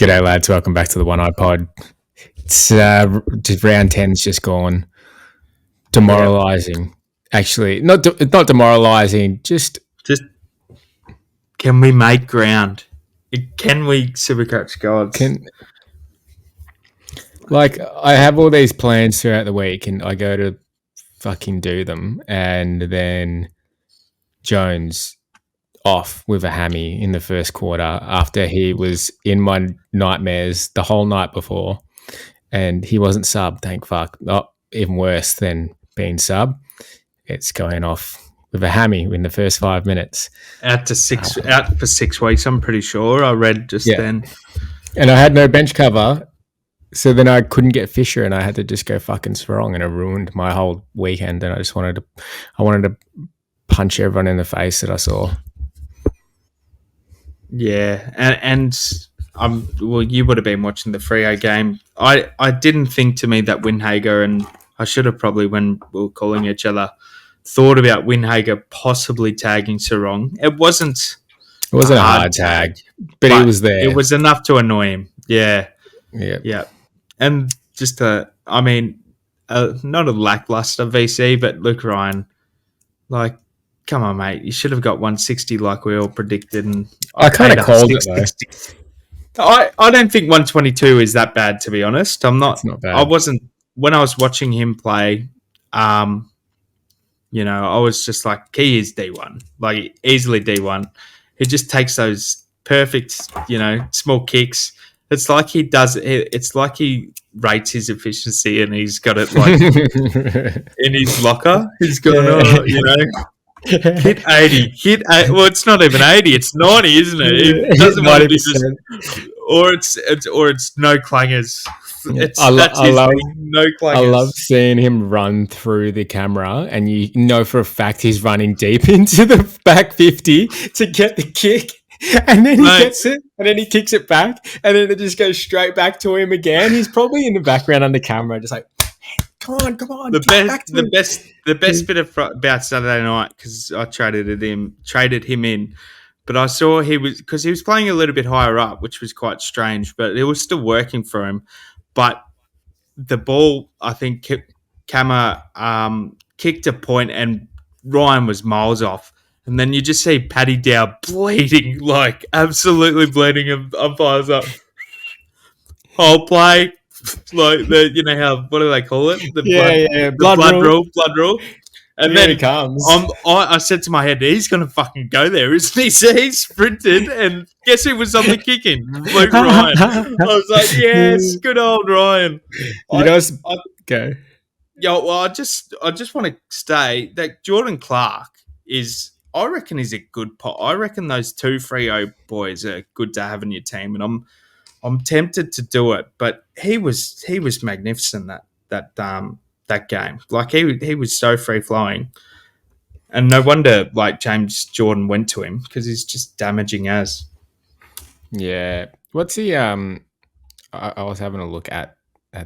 G'day, lads. Welcome back to the One Eye Pod. It's just round 10's just gone. Demoralising. Actually, not demoralising. Just can we make ground? Can we, SuperCoach gods? I have all these plans throughout the week, and I go to fucking do them, and then Jones off with a hammy in the first quarter after he was in my nightmares the whole night before, and he wasn't sub, thank fuck. Not even worse than being sub. It's going off with a hammy in the first 5 minutes. Out for 6 weeks, I'm pretty sure. I read then. And I had no bench cover, so then I couldn't get Fisher, and I had to just go fucking strong, and it ruined my whole weekend. And I wanted to punch everyone in the face that I saw. Yeah, and you would have been watching the Freo game. I didn't think to me that Windhager, and I should have probably, when we were calling each other, thought about Windhager possibly tagging Sarong. It wasn't a hard tag, but he was there. It was enough to annoy him. Yeah. Yeah. And just not a lackluster VC, but Luke Ryan, come on, mate. You should have got 160 like we all predicted. And I kind of called it, though. I don't think 122 is that bad, to be honest. I'm not. It's not bad. I wasn't. When I was watching him play, I was just like, he is D1. Like, easily D1. He just takes those perfect, small kicks. It's like he does it. It's like he rates his efficiency and he's got it like in his locker. He's going, hit 80. Well, it's not even 80. It's 90, isn't it? It doesn't want to be just, or it's no clangers. I love seeing him run through the camera, and you know for a fact he's running deep into the back 50 to get the kick, and then he gets it, and then he kicks it back, and then it just goes straight back to him again. He's probably in the background on the camera, just like, come on. The best bit about Saturday night, because I traded him in, but I saw he was playing a little bit higher up, which was quite strange, but it was still working for him. But the ball, I think, Kama kicked a point and Ryan was miles off. And then you just see Paddy Dow bleeding, like absolutely bleeding, and umpires up. Whole play, like what do they call it? The blood rule. And then he comes. I said to my head, he's going to fucking go there, isn't he? So he sprinted, and guess who was on the kick-in? Luke Ryan. I was like, yes, good old Ryan. Go. Yeah, well, I just want to say that Jordan Clark I reckon he's a good pot. I reckon those two Freo boys are good to have in your team, and I'm tempted to do it. But he was magnificent that game. Like, he was so free flowing, and no wonder like James Jordan went to him, because he's just damaging as. Yeah. What's the I was having a look at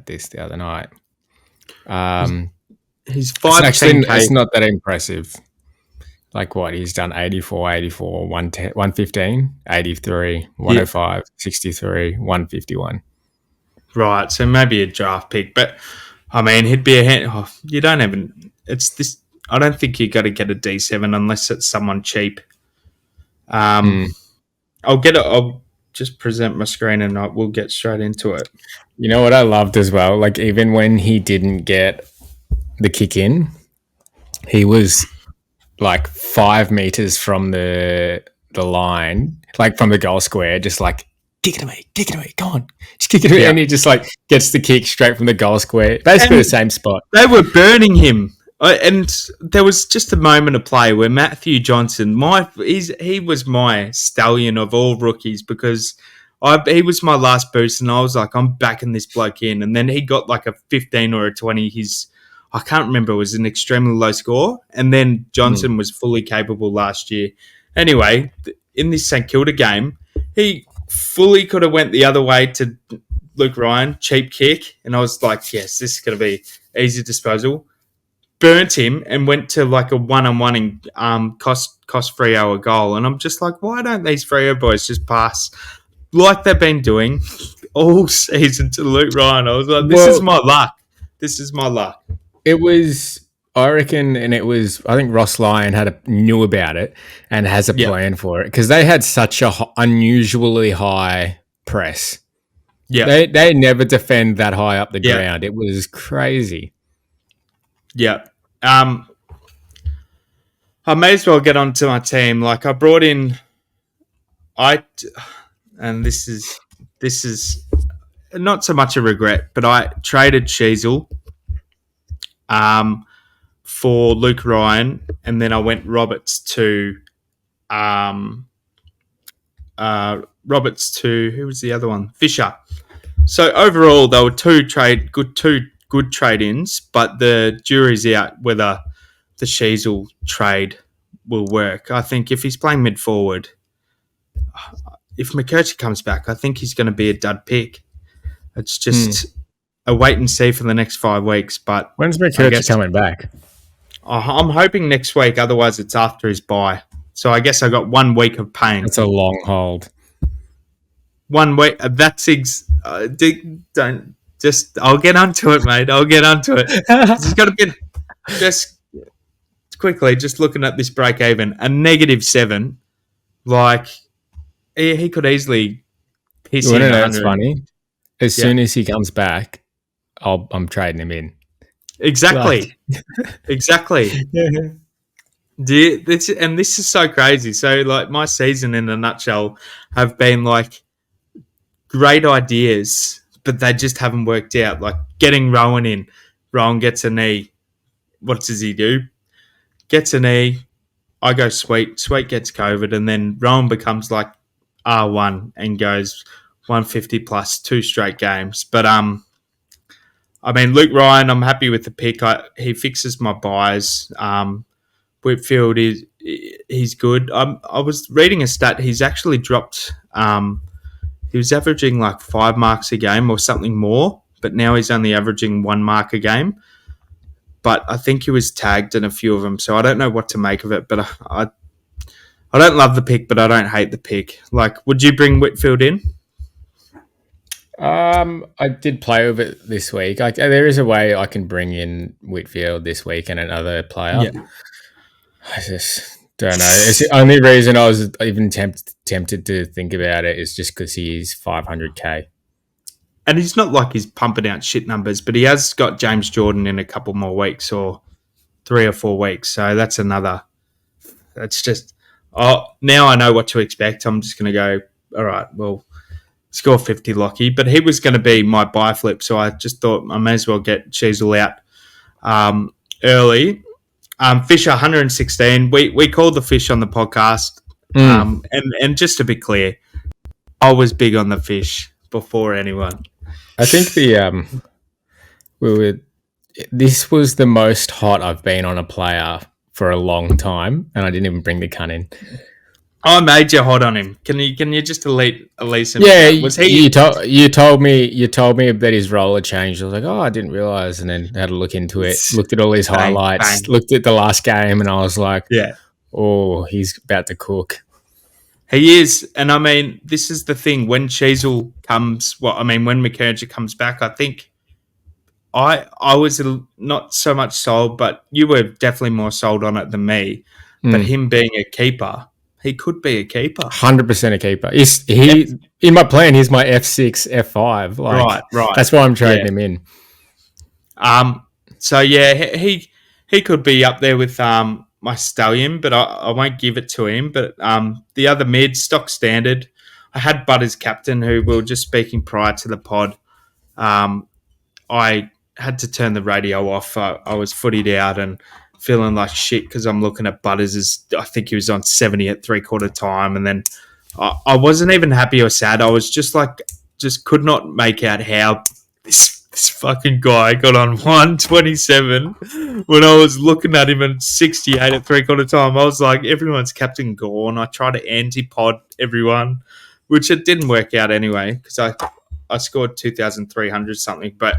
this the other night. He's 5'10". It's not that impressive. Like, what he's done: 84, 110, 115, 83, 105, 63, 151. Right, so maybe a draft pick, but I mean, he'd be you don't even. It's this. I don't think you got to get a D7 unless it's someone cheap. I'll get it. I'll just present my screen and we'll get straight into it. You know what I loved as well? Like, even when he didn't get the kick in, he was like 5 meters from the line, like from the goal square, just like, kick it away, come on, just kick it away. Yeah. And he just like gets the kick straight from the goal square, basically the same spot. They were burning him, and there was just a moment of play where Matthew Johnson, he was my stallion of all rookies, because he was my last boost, and I was like, I'm backing this bloke in, and then he got like a 15 or a 20. I can't remember, it was an extremely low score, and then Johnson was fully capable last year. Anyway, in this St Kilda game, he fully could have went the other way to Luke Ryan, cheap kick, and I was like, yes, this is going to be easy disposal. Burnt him and went to like a one-on-one and cost Freo a goal, and I'm just like, why don't these Freo boys just pass like they've been doing all season to Luke Ryan. I was like, this is Well, my luck. This is my luck. it was, I reckon, and it was, I think Ross Lyon knew about it and has a Yeah, plan for it because they had such a unusually high press. yeah, They never defend that high up the yeah, ground. It was crazy. yeah. I may as well get onto my team. Like I brought in, and this is not so much a regret, but I traded Sheasel for Luke Ryan, and then I went um, Roberts to who was the other one? Fisher. So overall, there were two good trade-ins, but the jury's out whether the Sheasel trade will work. I think if he's playing mid forward, if McKercher comes back, I think he's going to be a dud pick. It's just a wait and see for the next 5 weeks. But When's I McKercher guess coming back? I'm hoping next week. Otherwise, it's after his bye. So I guess I got 1 week of pain. It's a long hold. 1 week. Don't just. I'll get onto it, mate. I'll get onto it. He's got a bit. Just quickly, just looking at this break even, a -7. Like he could easily piss You want in to know 100. what's funny? As Yeah. soon as he comes back, I'm trading him in. Exactly. Exactly. This is so crazy. So, like, my season in a nutshell have been like great ideas, but they just haven't worked out. Like getting Rowan in. Rowan gets a knee. What does he do? Gets a knee. I go Sweet. Sweet gets COVID, and then Rowan becomes like R1 and goes 150 plus 2 straight games. But I mean, Luke Ryan, I'm happy with the pick. He fixes my buys. Whitfield he's good. I was reading a stat. He's actually dropped. He was averaging like 5 marks a game or something more, but now he's only averaging 1 mark a game. But I think he was tagged in a few of them, so I don't know what to make of it. But I don't love the pick, but I don't hate the pick. Like, would you bring Whitfield in? I did play with it this week. There is a way I can bring in Whitfield this week and another player. Yeah. I just don't know. It's the only reason I was even tempted to think about it is just because he's 500k. And he's not like he's pumping out shit numbers, but he has got James Jordan in a couple more weeks or 3 or 4 weeks. So that's another. That's just. Oh, now I know what to expect. I'm just going to go, all right, well, score 50 Lockie. But he was going to be my buy flip, so I just thought I may as well get Sheasel out early. Fisher 116. We called the fish on the podcast. And just to be clear, I was big on the fish before anyone. I think this was the most hot I've been on a player for a long time, and I didn't even bring the cunt in. I made you hot on him. Can you just elise him? Yeah, was he? You told me that his role had changed. I was like, oh, I didn't realize, and then had a look into it. Looked at all his highlights. Bang. Looked at the last game, and I was like, Yeah, oh, he's about to cook. he is. And I mean, this is the thing. When Sheasel comes, when McKercher comes back, I think I was not so much sold, but you were definitely more sold on it than me. But him being a keeper. He could be a keeper. 100% a keeper. In my plan, he's my F6, F5. Like, right. That's why I'm trading him in. So yeah, he could be up there with my Stallion, but I won't give it to him. But the other mid, stock standard. I had Butters captain, who we were just speaking prior to the pod. I had to turn the radio off. I was footied out and feeling like shit because I'm looking at Butters. I think he was on 70 at 3/4 time. And then I wasn't even happy or sad. I was just could not make out how this fucking guy got on 127 when I was looking at him at 68 at 3/4 time. I was like, everyone's Captain Gone. I tried to anti-pod everyone, which it didn't work out anyway because I scored 2,300 something. But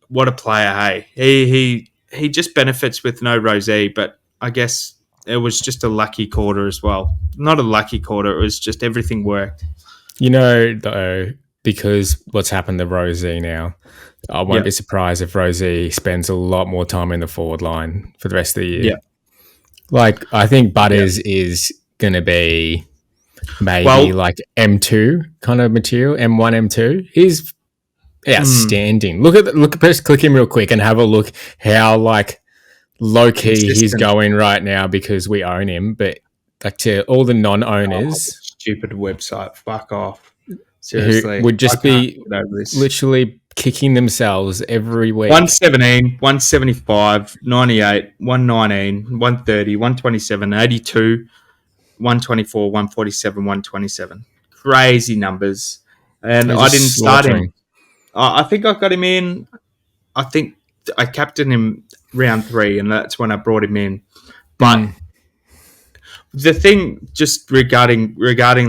what a player, hey. He just benefits with no Rosé, but I guess it was just a lucky quarter as well. Not a lucky quarter, it was just everything worked. You know, though, because what's happened to Rosie now, I won't Yeah, be surprised if Rosie spends a lot more time in the forward line for the rest of the yeah, year. Like, I think yeah. Butters is going to be maybe Well, like M2 kind of material, M1, M2. He's mm, outstanding. Just click him real quick and have a look how like low key he's consistent. going right now because we own him. But like to all the non Oh, owners stupid website. Fuck off. who Seriously, would I just can't be get over this. literally kicking themselves every week. 117, 175, 98, 119, 130, 127, 82, 124, 147, 127. Crazy numbers. And They're I just didn't start him. slaughtering. I think I got him in. I think I captained him round 3, and that's when I brought him in. But Mm, the thing just regarding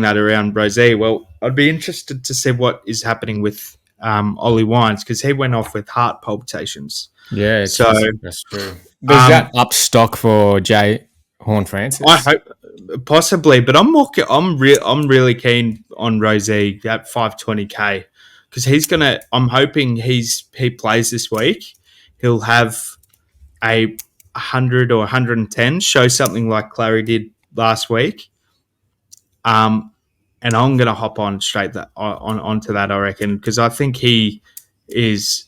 that around Rose, well, I'd be interested to see what is happening with Ollie Wines because he went off with heart palpitations. yeah, So that's true. Does that um, up stock for Jay Horn I Francis? hope possibly, but I'm really keen on Rose at 520k because he's gonna. I'm hoping he plays this week. He'll have a 100 or 110, show something like Clary did last week. Um, and I'm going to hop on straight onto that. I reckon because I think he is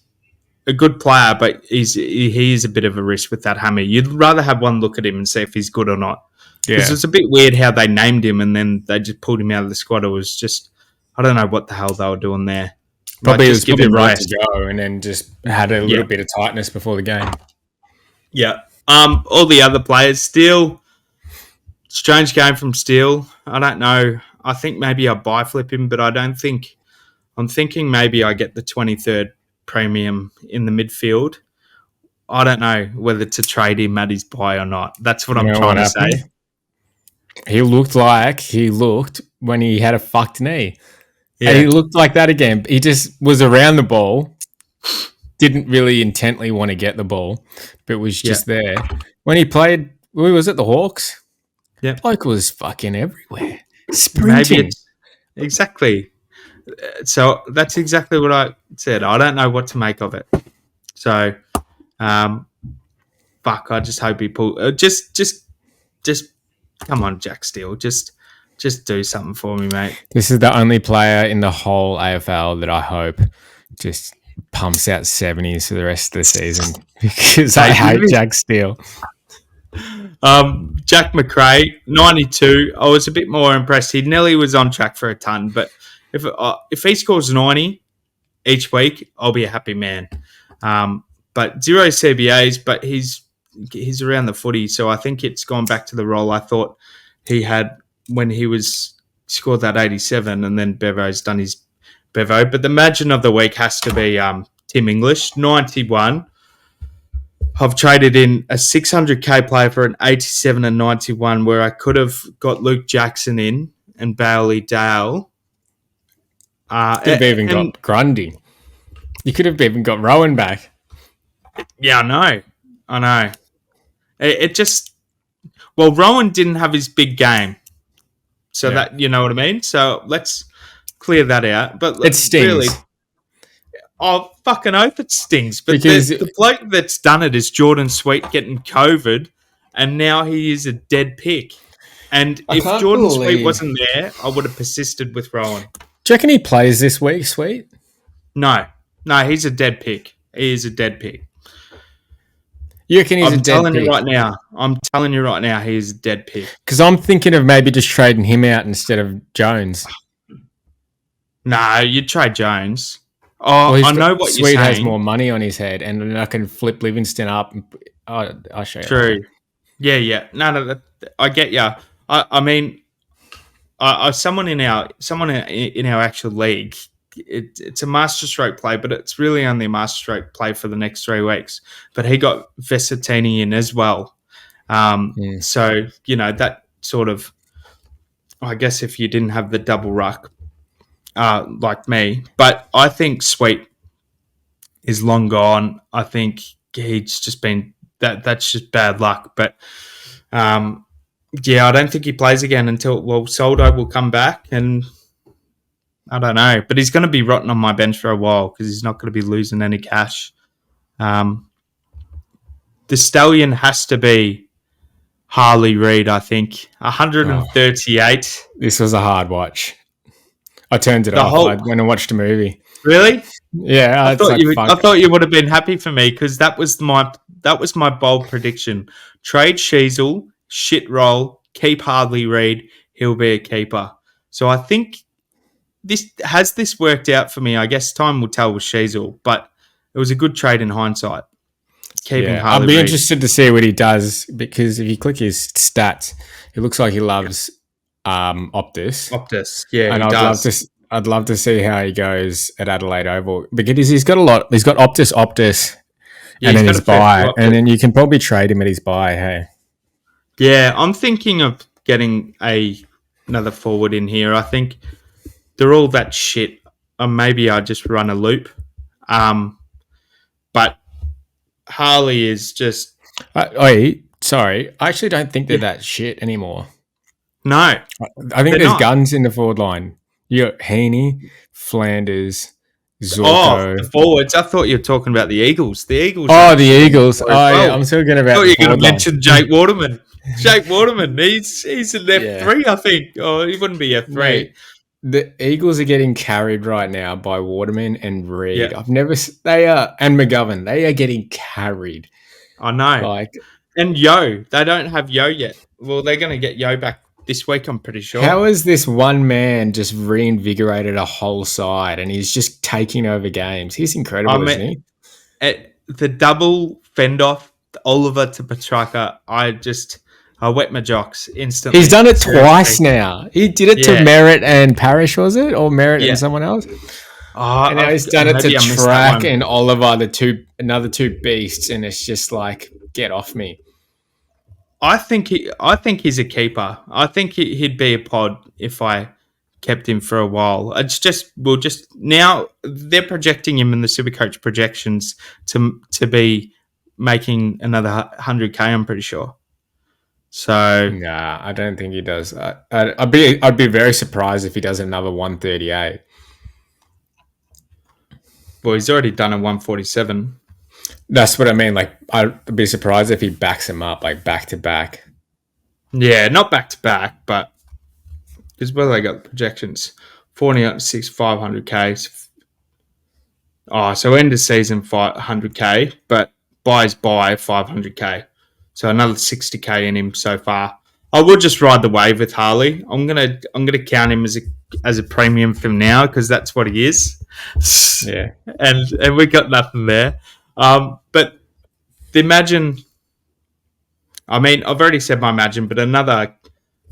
a good player, but he is a bit of a risk with that hammy. You'd rather have one look at him and see if he's good or not. Because Yeah. it's a bit weird how they named him and then they just pulled him out of the squad. It was just I don't know what the hell they were doing there. Like Probably it just was give probably him right to rest. go and then just had a Yeah, little bit of tightness before the game. yeah. All the other players still strange game from Steele. I don't know. I think maybe I buy flip him, but I don't think. I'm thinking maybe I get the 23rd premium in the midfield. I don't know whether to trade him at his buy or not. That's what You I'm know what trying to say. happened? He looked like he looked when he had a fucked knee. And he Yeah, looked like that again. He just was around the ball, didn't really intently want to get the ball, but was yeah, just there. When he played, who was it, the Hawks? yeah. Bloke was fucking everywhere, Maybe sprinting. it's exactly. So that's exactly what I said. I don't know what to make of it. So, um, fuck. I just hope he pull. Just come on, Jack Steele. Just do something for me, mate. This is the only player in the whole AFL that I hope just pumps out 70s for the rest of the season because I Mate, hate Jack Steele. Jack McRae, 92. I was a bit more impressed. He nearly was on track for a ton, but if he scores 90 each week, I'll be a happy man. But zero CBAs, but he's around the footy, so I think it's gone back to the role I thought he had when he was scored that 87, and then Bevo's done his Bevo. But the Imagine of the week has to be Tim English, 91. I've traded in a 600k player for an 87 and 91, where I could have got Luke Jackson in and Bailey Dale. Could have even And got Grundy. You could have even got Rowan back. yeah, I know. It just Rowan didn't have his big game, so Yeah. that you know what I mean. So let's clear that out. But It really, stings oh fucking oath it stings. But because the bloke that's done it is Jordan Sweet getting COVID, and now he is a dead pick. And I if can't Jordan Sweet believe. wasn't there, I would have persisted with Rowan. Do you reckon he plays this week, Sweet? No, no, he's a dead pick. He is a dead pick. You reckon he's a I'm dead telling you pick? right now. I'm telling you right now, he is a dead pick. Because I'm thinking of maybe just trading him out instead of Jones. No, you'd trade Jones. Well, Oh, I know what you're Sweet has saying. more money on his head, and then I can flip Livingston up. And, I'll show you True. later. Yeah, yeah. No, I get you. I mean, someone in our actual league. It's a master stroke play, but it's really only a master stroke play for the next 3 weeks. But he got Vesatini in as well. Mm. So that sort of. I guess if you didn't have the double ruck, like me, but I think Sweet is long gone. I think he's just been that's just bad luck. But yeah, I don't think he plays again until Soldo will come back, and I don't know, but he's going to be rotting on my bench for a while because he's not going to be losing any cash. The stallion has to be Harley Reid, I think. Oh, 138. this was a hard watch. I turned it The off. I whole went and watched a movie. really? Yeah, it's like I fuck. thought you would have been happy for me because that was my bold prediction. Trade Sheasel, shit roll, keep Harley Reid. He'll be a keeper. So I think this worked out for me. I guess time will tell with Sheasel, but it was a good trade in hindsight. Keeping Yeah, I'd Harley be Reid. interested to see what he does because if you click his stats, it looks like he loves Optus, Optus, yeah, and he I'd love does. to. I'd love to see how he goes at Adelaide Oval because he's got a lot. He's got Optus, Yeah, and he's then got his a fair few buy, and Optus. then you can probably trade him at his buy. Hey, Yeah, I'm thinking of getting another forward in here. I think they're all that shit. Or maybe I just run a loop. But Harley is just sorry, I actually don't think they're yeah. that shit anymore. No, I think they're there's not. guns in the forward line. You got Heaney, Flanders, Oh, Zorko. the forwards. I thought you were talking about the Eagles. The Eagles Oh, have the shit in the Eagles. forward as Oh, yeah, well. I'm still getting I about thought the you were going forward to line. mention Jake Waterman. Jake Waterman. He's an Yeah, F3, I think. Oh, he wouldn't be F3. mate. The Eagles are getting carried right now by Waterman and Yeah, Reed. They are, and McGovern. They are getting carried. I know. Like, And Yo, they don't have Yo yet. Well, they're going to get Yo back this week, I'm pretty how sure. has this one man just reinvigorated a whole side and he's just taking over games? He's I incredible, isn't mean, he? the double fend off Oliver to Petrarca, I wet my jocks He's instantly. done it twice Seriously. now. He did it to Yeah, Merritt and Parrish, was it? Or Merritt and yeah. someone else? Oh, And now he's done it to maybe I missed that Track one. and Oliver, another two beasts, and it's just like, get off me. I think he's a keeper. I think he'd be a pod if I kept him for a while. Now they're projecting him in the Supercoach projections to be making another 100K. I'm pretty sure. So Nah, I don't think he does. I'd be very surprised if he does another 138. well, he's already done a 147. That's what I mean. Like, I'd be surprised if he backs him up like back to back. Yeah, not back to back, but because where they got projections, 46 500K. Oh, so end of season 500K, but buys by 500K. So another 60K in him so far. I will just ride the wave with Harley. I'm gonna count him as a premium from now because that's what he is. Yeah. And we got nothing there. But the Imagine. I mean, I've already said my Imagine, but another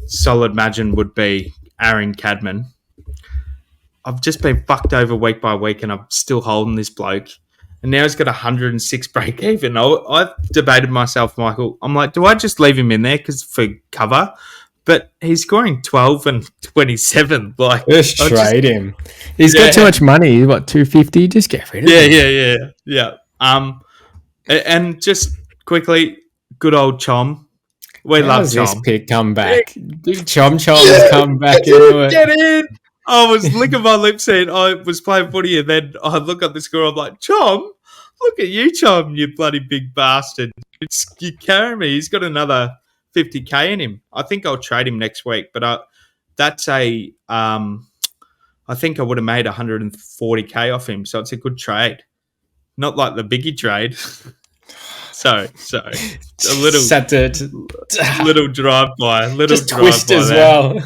solid Imagine would be Aaron Cadman. I've just been fucked over week by week, and I'm still holding this bloke. And now he's got 106 break even. I've debated myself, Michael. I'm like, do I just leave him in there for cover? But he's scoring 12 and 27. Like, Just trade him. He's Yeah. got too much money. What, 250? Just get rid of him. yeah. And just quickly, good old Chom. We love How's this Chom. pick come back? Big Chom's come back into it. Get in! I was licking my lips saying I was playing footy, and then I look at the score. I'm like, Chom, look at you, Chom, you bloody big bastard. You carry me. He's got another 50K in him. I think I'll trade him next week, but that's a. I think I would have made 140K off him, so it's a good trade. Not like the biggie trade. so a little Set to little drive by, just twist as well.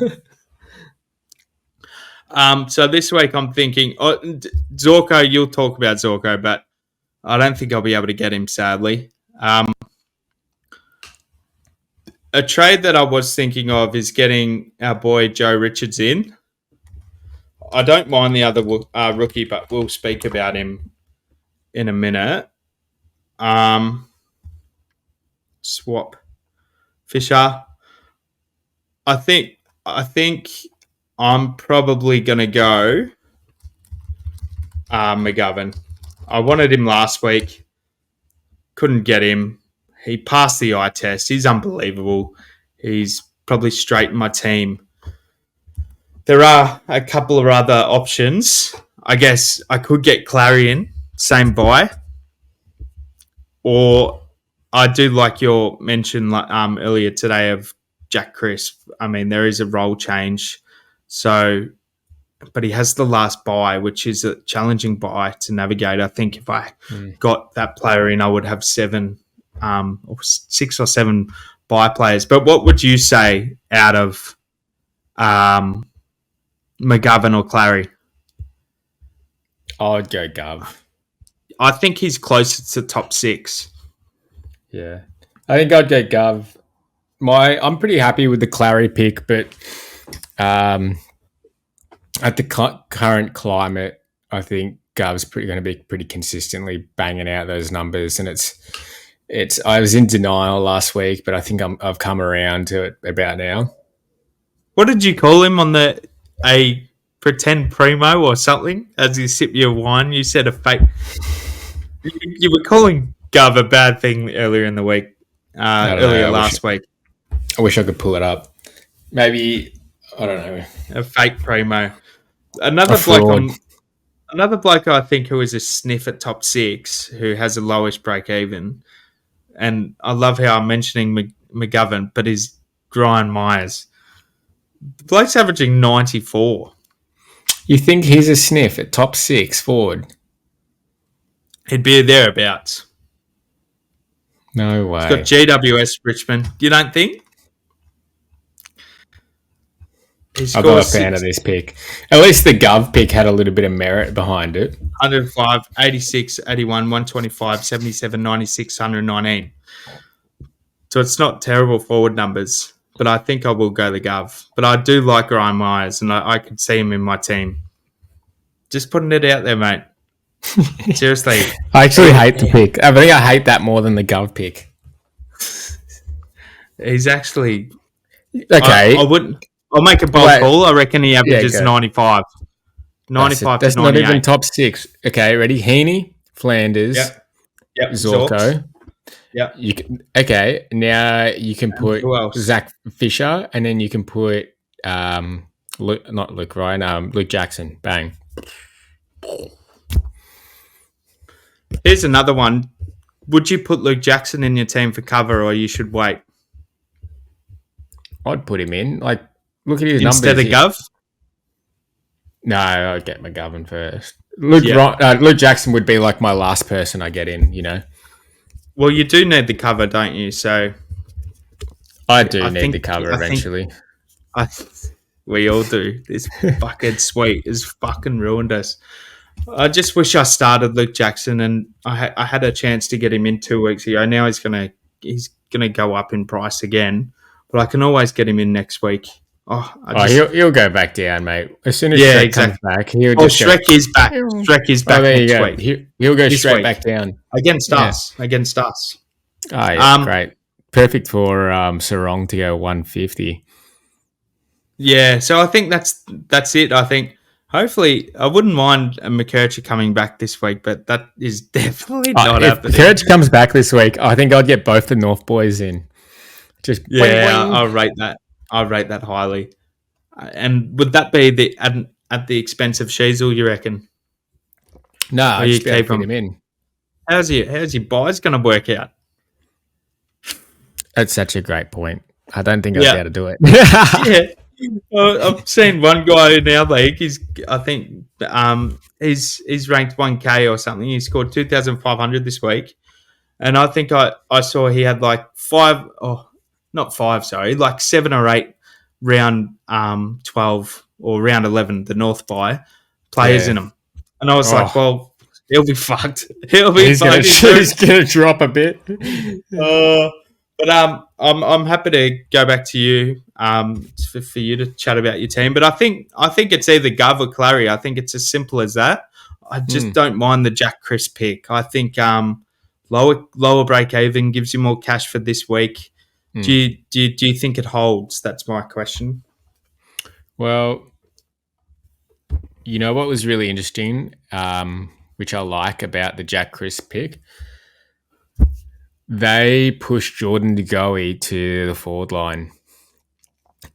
So this week I'm thinking Zorko. You'll talk about Zorko, but I don't think I'll be able to get him. Sadly, a trade that I was thinking of is getting our boy Joe Richards in. I don't mind the other rookie, but we'll speak about him in a minute. Swap Fisher. I think I'm probably gonna go McGovern. I wanted him last week. Couldn't get him. He passed the eye test. He's unbelievable. He's probably straightened my team There are a couple of other options. I guess I could get Clarion, same buy, or I do like your mention earlier today of Jack Crisp. I mean, there is a role change, so but he has the last buy, which is a challenging buy to navigate. I think if I got that player in, I would have 6 or 7 buy players. But what would you say out of McGovern or Clary? I'd go Gov. I think he's closer to top 6. Yeah. I think I'd go Gov. I'm pretty happy with the Clary pick, but at the current climate, I think Gov's going to be pretty consistently banging out those numbers, and it's. I was in denial last week, but I think I've come around to it about now. What did you call him on a pretend primo or something? As you sip your wine, you said a fake. You were calling Gov a bad thing earlier in the week, last week. I wish I could pull it up. Maybe, I don't know. A fake primo. Another bloke I think who is a sniff at top 6, who has the lowest break even, and I love how I'm mentioning McGovern, but is Brian Myers. The bloke's averaging 94. You think he's a sniff at top 6 forward? He'd be thereabouts. No way. He's got GWS Richmond. You don't think? I'm not a fan of this pick. At least the Gov pick had a little bit of merit behind it. 105, 86, 81, 125, 77, 96, 119. So it's not terrible forward numbers, but I think I will go the Gov. But I do like Ryan Myers, and I could see him in my team. Just putting it out there, mate. Seriously. I actually hate the pick. I think I hate that more than the Gov pick. He's actually... Okay. I wouldn't... I'll make a bold call. I reckon he averages 95. 95 That's to 98. not even top 6. Okay, ready? Heaney, Flanders, Yep. Zorko. Yep. Okay, now you can put Zach Fisher, and then you can put Luke Jackson. Bang. Here's another one. Would you put Luke Jackson in your team for cover, or you should wait? I'd put him in. Like, look at his instead numbers. Instead of Gov? No, I'd get McGovern first. Luke Jackson would be like my last person I get in, you know? Well, you do need the cover, don't you? So I need the cover eventually. We all do. This fucking sweet has fucking ruined us. I just wish I started Luke Jackson, and I had a chance to get him in 2 weeks ago. Now he's gonna go up in price again, but I can always get him in next week. He'll go back down, mate. As soon as Shrek comes back, he'll just Shrek is back. Shrek is back next week. He'll go straight back down against us. Against us. Oh yeah, great, perfect for Sarong to go 150. Yeah, so I think that's it. I think hopefully I wouldn't mind McKercher coming back this week, but that is definitely not happening. If McKercher comes back this week, I think I'd get both the North boys in. Just I'll rate that. I rate that highly. And would that be at the expense of Sheasel, you reckon? No, I just keep him in. How's your buys going to work out? That's such a great point. I don't think I'd be able to do it. I've seen one guy in our league. He's ranked 1K or something. He scored 2,500 this week, and I think I saw he had like 7 or 8 round 12 or round 11, the North buy players in them, and I was like, well, he'll be fucked. He's going to drop a bit. But I'm happy to go back to you for you to chat about your team. But I think it's either Gov or Clary. I think it's as simple as that. I just don't mind the Jack Chris pick. I think lower break even gives you more cash for this week. Do you think it holds? That's my question. Well, you know what was really interesting, which I like about the Jack Chris pick? They pushed Jordan De Goey to the forward line.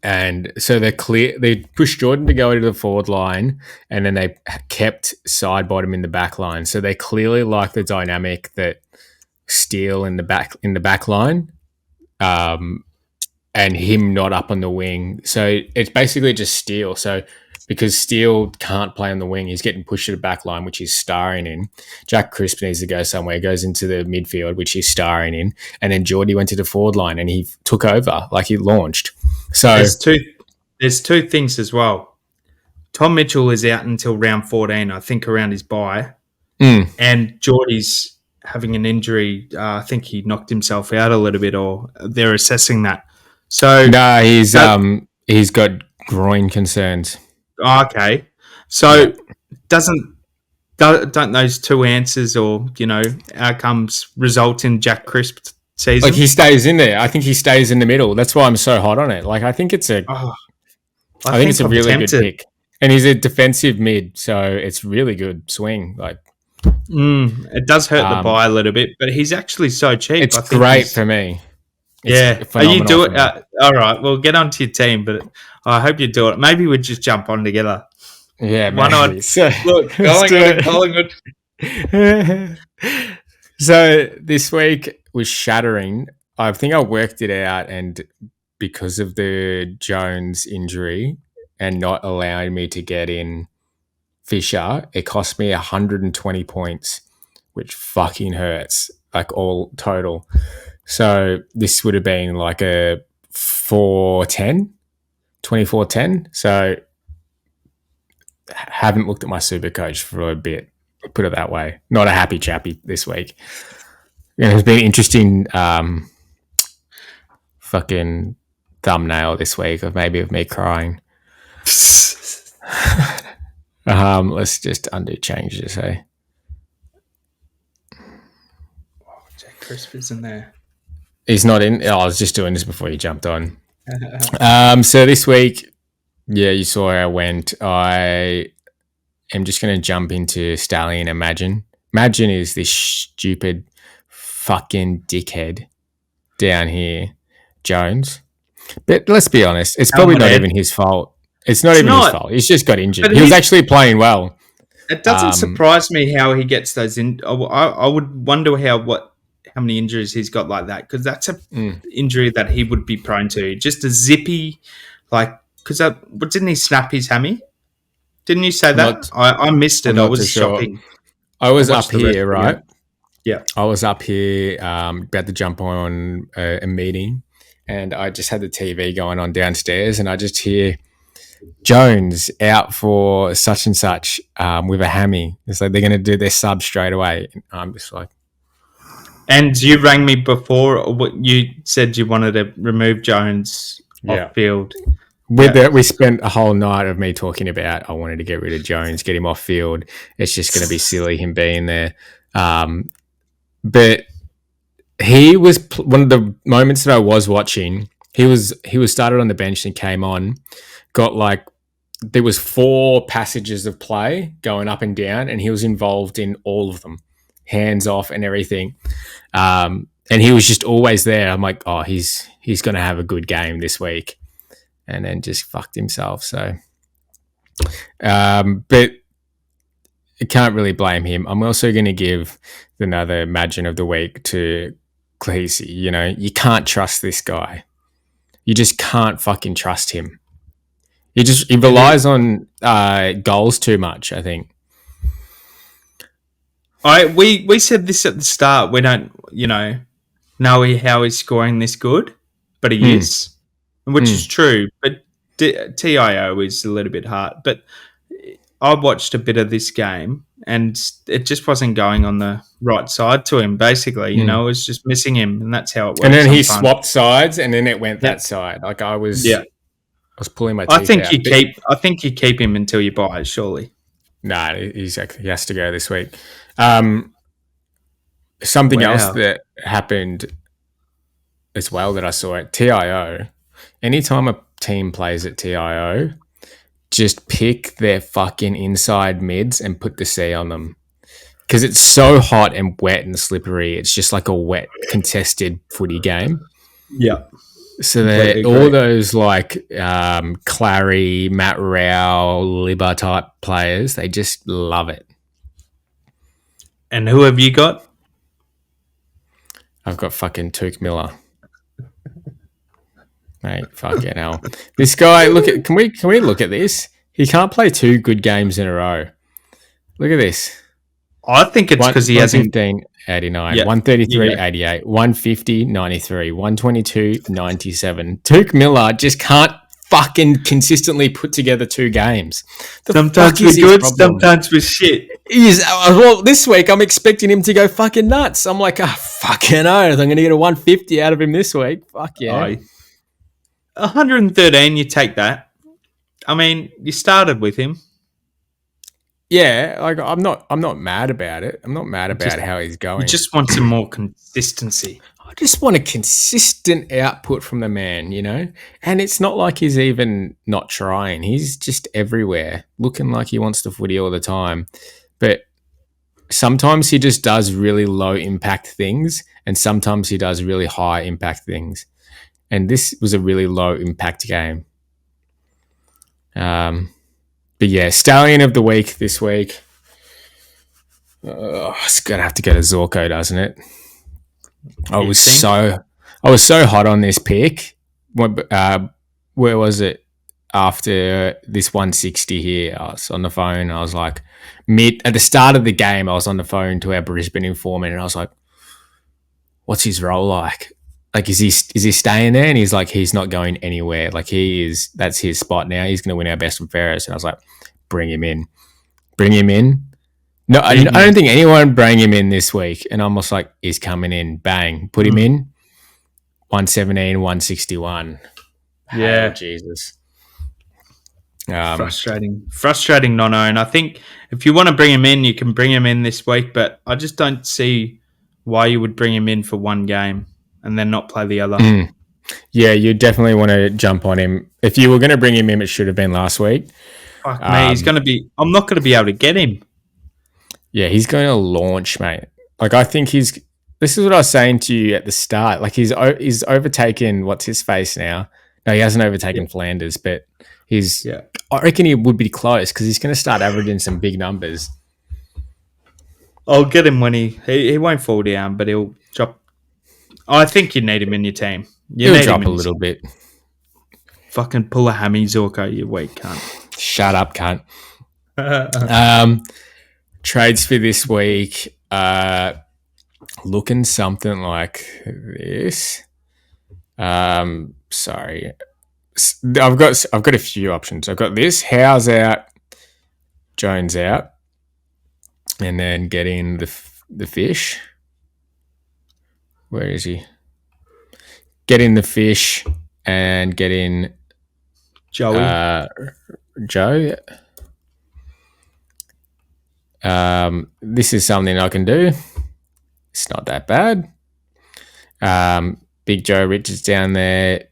And so they pushed Jordan to go into the forward line, and then they kept Sidebottom in the back line. So they clearly like the dynamic that Steele in the back line, um, and him not up on the wing. So it's basically just Steele. So because Steele can't play on the wing, he's getting pushed to the back line, which he's starring in. Jack Crisp needs to go somewhere, goes into the midfield, which he's starring in. And then Geordie went to the forward line and he took over, like he launched. So There's two things as well. Tom Mitchell is out until round 14, I think, around his bye. And Geordie's having an injury. I think he knocked himself out a little bit, or they're assessing that. So no, he's got groin concerns. Okay, so don't those two answers or outcomes result in Jack Crisp season? Like he stays in there. I think he stays in the middle. That's why I'm so hot on it. Like I think it's a I'm really tempted. good pick. And he's a defensive mid, so it's really good swing. Like it does hurt the buy a little bit, but he's actually so cheap. It's great for me. Are you do it? All right, well, get onto your team, but I hope you do it. Maybe we'd just jump on together. Yeah, why not? So, look, Collingwood. So this week was shattering. I think I worked it out, and because of the Jones injury and not allowing me to get in Fisher, it cost me 120 points, which fucking hurts, like all total. So this would have been like a 410, 24-10. So haven't looked at my SuperCoach for a bit, put it that way. Not a happy chappy this week. It's been an interesting fucking thumbnail this week of me crying. Let's just undo changes, hey? Jack Crisp isn't there. He's not in. I was just doing this before you jumped on. So this week, yeah, you saw how I went. I am just going to jump into Stallion Imagine. Imagine is this stupid fucking dickhead down here, Jones. But let's be honest, it's probably not even his fault. It's not even his fault. He's just got injured. He was actually playing well. It doesn't surprise me how he gets those in. I would wonder how many injuries he's got like that, because that's a injury that he would be prone to. Just a zippy, because didn't he snap his hammy? Didn't you say that? I missed it. I was shocking. I was up here, right? Yeah. I was up here about to jump on a meeting, and I just had the TV going on downstairs, and I just hear Jones out for such and such with a hammy. It's like they're going to do their sub straight away. And I'm just like... And you rang me before, or you said you wanted to remove Jones off field. We spent a whole night of me talking about I wanted to get rid of Jones, get him off field. It's just going to be silly him being there. But he was one of the moments that I was watching. He was started on the bench and came on. There was 4 passages of play going up and down, and he was involved in all of them, hands off and everything. And he was just always there. I'm like, oh, he's going to have a good game this week. And then just fucked himself. So, but I can't really blame him. I'm also going to give another Imagine of the week to Cleese. You know, you can't trust this guy. You just can't fucking trust him. He relies on goals too much, I think. We said this at the start. We don't, know how he's scoring this good, but he is. Which is true, but TIO is a little bit hard. But I watched a bit of this game, and it just wasn't going on the right side to him, basically. It was just missing him, and that's how it works. And then he swapped sides, and then it went that side. Like I was pulling my teeth out. I think you keep him until you buy it, surely. Nah, he has to go this week. Something else that happened as well that I saw at TIO. Anytime a team plays at TIO, just pick their fucking inside mids and put the C on them. Because it's so hot and wet and slippery. It's just like a wet, contested footy game. Yeah. So Completely they're all agree. those like Clary, Matt Rao, Libba type players. They just love it. And who have you got? I've got fucking Took Miller, mate. Fucking hell, this guy. Look at can we look at this? He can't play two good games in a row. Look at this. I think it's because he hasn't. 115, 89, Yeah, you 133, go. 88, 150, 93, 122, 97. Tuke Miller just can't fucking consistently put together two games. The fuck Sometimes we're is his good, problem? sometimes we're shit. Well, this week I'm expecting him to go fucking nuts. I'm like, fucking oath. I'm going to get a 150 out of him this week. Fuck yeah. Oh, 113, you take that. I mean, you started with him. Yeah, like I'm not mad about it. I'm not mad about Just how he's you going. just want some more consistency. I just want a consistent output from the man, And it's not like he's even not trying. He's just everywhere, looking like he wants the footy all the time. But sometimes he just does really low impact things, and sometimes he does really high impact things. And this was a really low impact game. But yeah, Stallion of the week this week. It's gonna have to go to Zorko, doesn't it? I You was think? so I was so hot on this pick. Where was it? After this 160 here, I was on the phone. I was like, at the start of the game, I was on the phone to our Brisbane informant, and I was like, "What's his role like? Like, is he staying there?" And he's like, "He's not going anywhere. Like, he is. That's his spot now. He's going to win our best and fairest." And I was like, "Bring him in. Bring him in." No, I Big don't man. think anyone bring him in this week. And I'm almost like, he's coming in. Bang. Put him in. 117, 161. Hail Yeah. Jesus. Frustrating non-own. I think if you want to bring him in, you can bring him in this week, but I just don't see why you would bring him in for one game and then not play the other. Yeah, you definitely want to jump on him. If you were going to bring him in, it should have been last week. Fuck me, I'm not going to be able to get him. Yeah, he's going to launch, mate. Like, I think this is what I was saying to you at the start. Like, he's overtaken, what's his face now? No, he hasn't overtaken Flanders, but Yeah. I reckon he would be close because he's going to start averaging some big numbers. I'll get him when he won't fall down, but he'll drop. I think you need him in your team. He'll drop a little bit. Fucking pull a hammy, Zorko, you weak cunt. Shut up, cunt. Trades for this week, looking something like this. Sorry, I've got a few options. I've got this: Howe's out, Jones out, and then get in the fish. Where is he? Get in the fish and get in Joey. Joe. This is something I can do. It's not that bad. Big Joe Richards down there.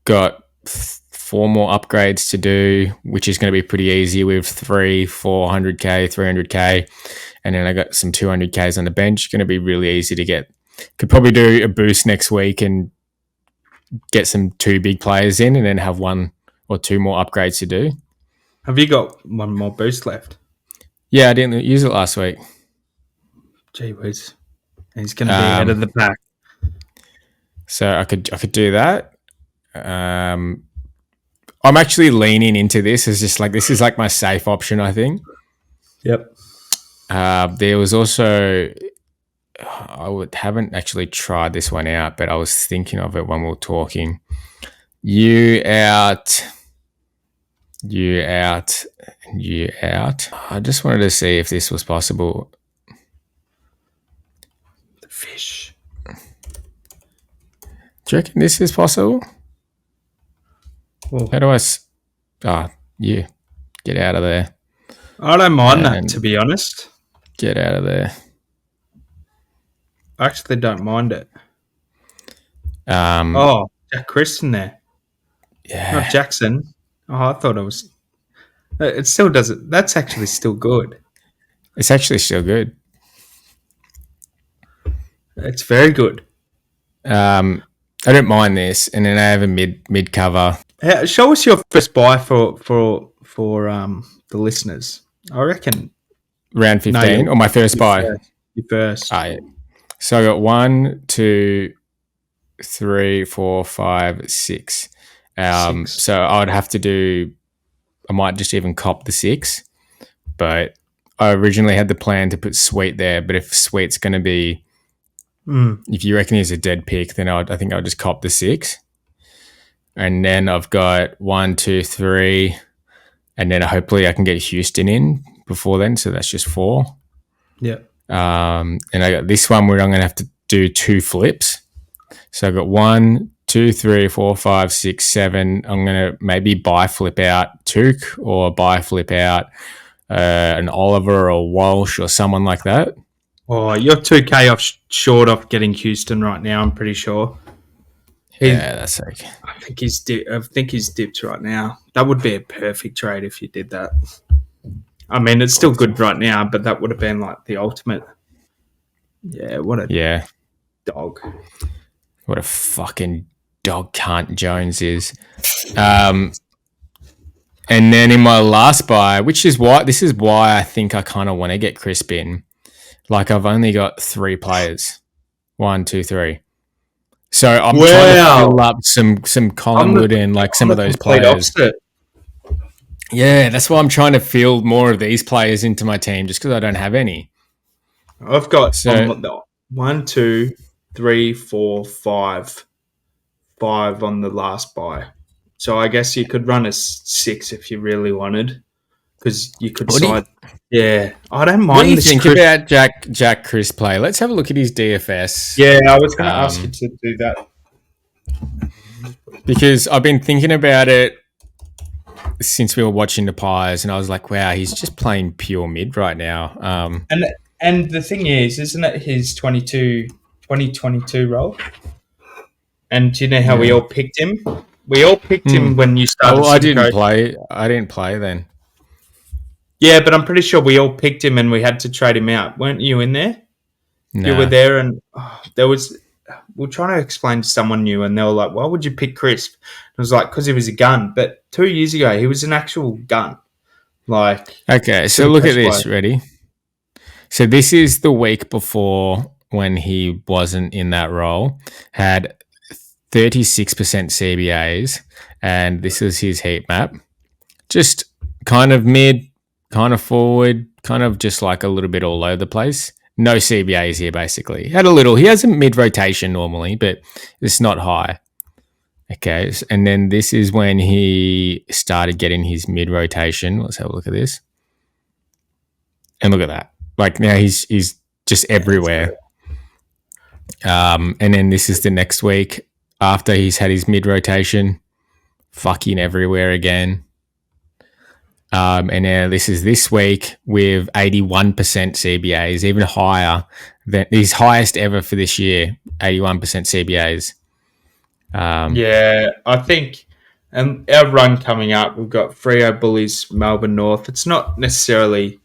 Got 4 more upgrades to do, which is going to be pretty easy with 400k, 300k. And then I got some 200ks on the bench. Going to be really easy to get. Could probably do a boost next week and get some 2 big players in and then have 1 or 2 more upgrades to do. Have you got one more boost left? Yeah, I didn't use it last week. Gee whiz. He's going to be ahead of the pack. So I could do that. I'm actually leaning into this as just like, this is like my safe option, I think. Yep. There was also, haven't actually tried this one out, but I was thinking of it when we were talking. You out. I just wanted to see if this was possible. The fish. Do you reckon this is possible? Well, How do I? You get out of there. I don't mind that, to be honest. Get out of there. I actually don't mind it. Yeah. Jack Christian there. Yeah. Not Jackson. I thought it was. It still does it. That's actually still good. It's actually still good. It's very good. I don't mind this, and then I have a mid cover Show us your first buy for the listeners. I reckon. round No, 15 or my first your buy. first. Your first. Yeah. So I got 1, 2, 3, 4, 5, 6. Six. So I would have to do. I might just even cop the 6, but I originally had the plan to put Sweet there. But if Sweet's going to be, if you reckon he's a dead pick, then I think I'll just cop the 6. And then I've got 1, 2, 3, and then hopefully I can get Houston in before then. So that's just 4. Yeah. And I got this one where I'm going to have to do 2 flips. So I got 1, 2, 3, 4, 5, 6, 7. I'm going to maybe buy flip out Took or buy flip out an Oliver or Walsh or someone like that. Oh, you're 2K short of getting Houston right now. I'm pretty sure. Yeah, that's okay. I think he's dipped right now. That would be a perfect trade if you did that. I mean, it's still good right now, but that would have been like the ultimate. Yeah, what a dog. What a fucking dog cunt Jones is. And then in my last buy, this is why I think I kind of want to get Crisp in. Like I've only got 3 players. 1, 2, 3. So I'm trying to fill up some Collingwood and like some of those players. Opposite. Yeah, that's why I'm trying to field more of these players into my team, just because I don't have any. I've got 1, 2, 3, 4, 5 on the last buy. So I guess you could run a 6 if you really wanted, because you could side. Yeah, I don't mind. What do you think about Jack Chris play? Let's have a look at his DFS. Yeah, I was going to ask you to do that because I've been thinking about it since we were watching the Pies, and I was like, wow, he's just playing pure mid right now. And the thing is, isn't it his 2022 role? And do you know how we all picked him? We all picked him when you started. I didn't play then. Yeah, but I'm pretty sure we all picked him and we had to trade him out. Weren't you in there? No. You were there, and there was. We're trying to explain to someone new, and they were like, "Why would you pick Crisp?" I was like, "Because he was a gun." But 2 years ago, he was an actual gun. Like, okay, so look at this. Ready? So this is the week before when he wasn't in that role. Had 36% CBAs, and this is his heat map. Just kind of mid, kind of forward, kind of just like a little bit all over the place. No CBAs here, basically. He has a mid rotation normally, but it's not high. Okay, and then this is when he started getting his mid rotation. Let's have a look at this. And look at that. Like now he's just everywhere. And then this is the next week after he's had his mid rotation, fucking everywhere again. And now this is this week with 81% CBAs, even higher than his highest ever for this year, 81% CBAs. Yeah, I think our run coming up, we've got Freo Bullies, Melbourne North. It's not necessarily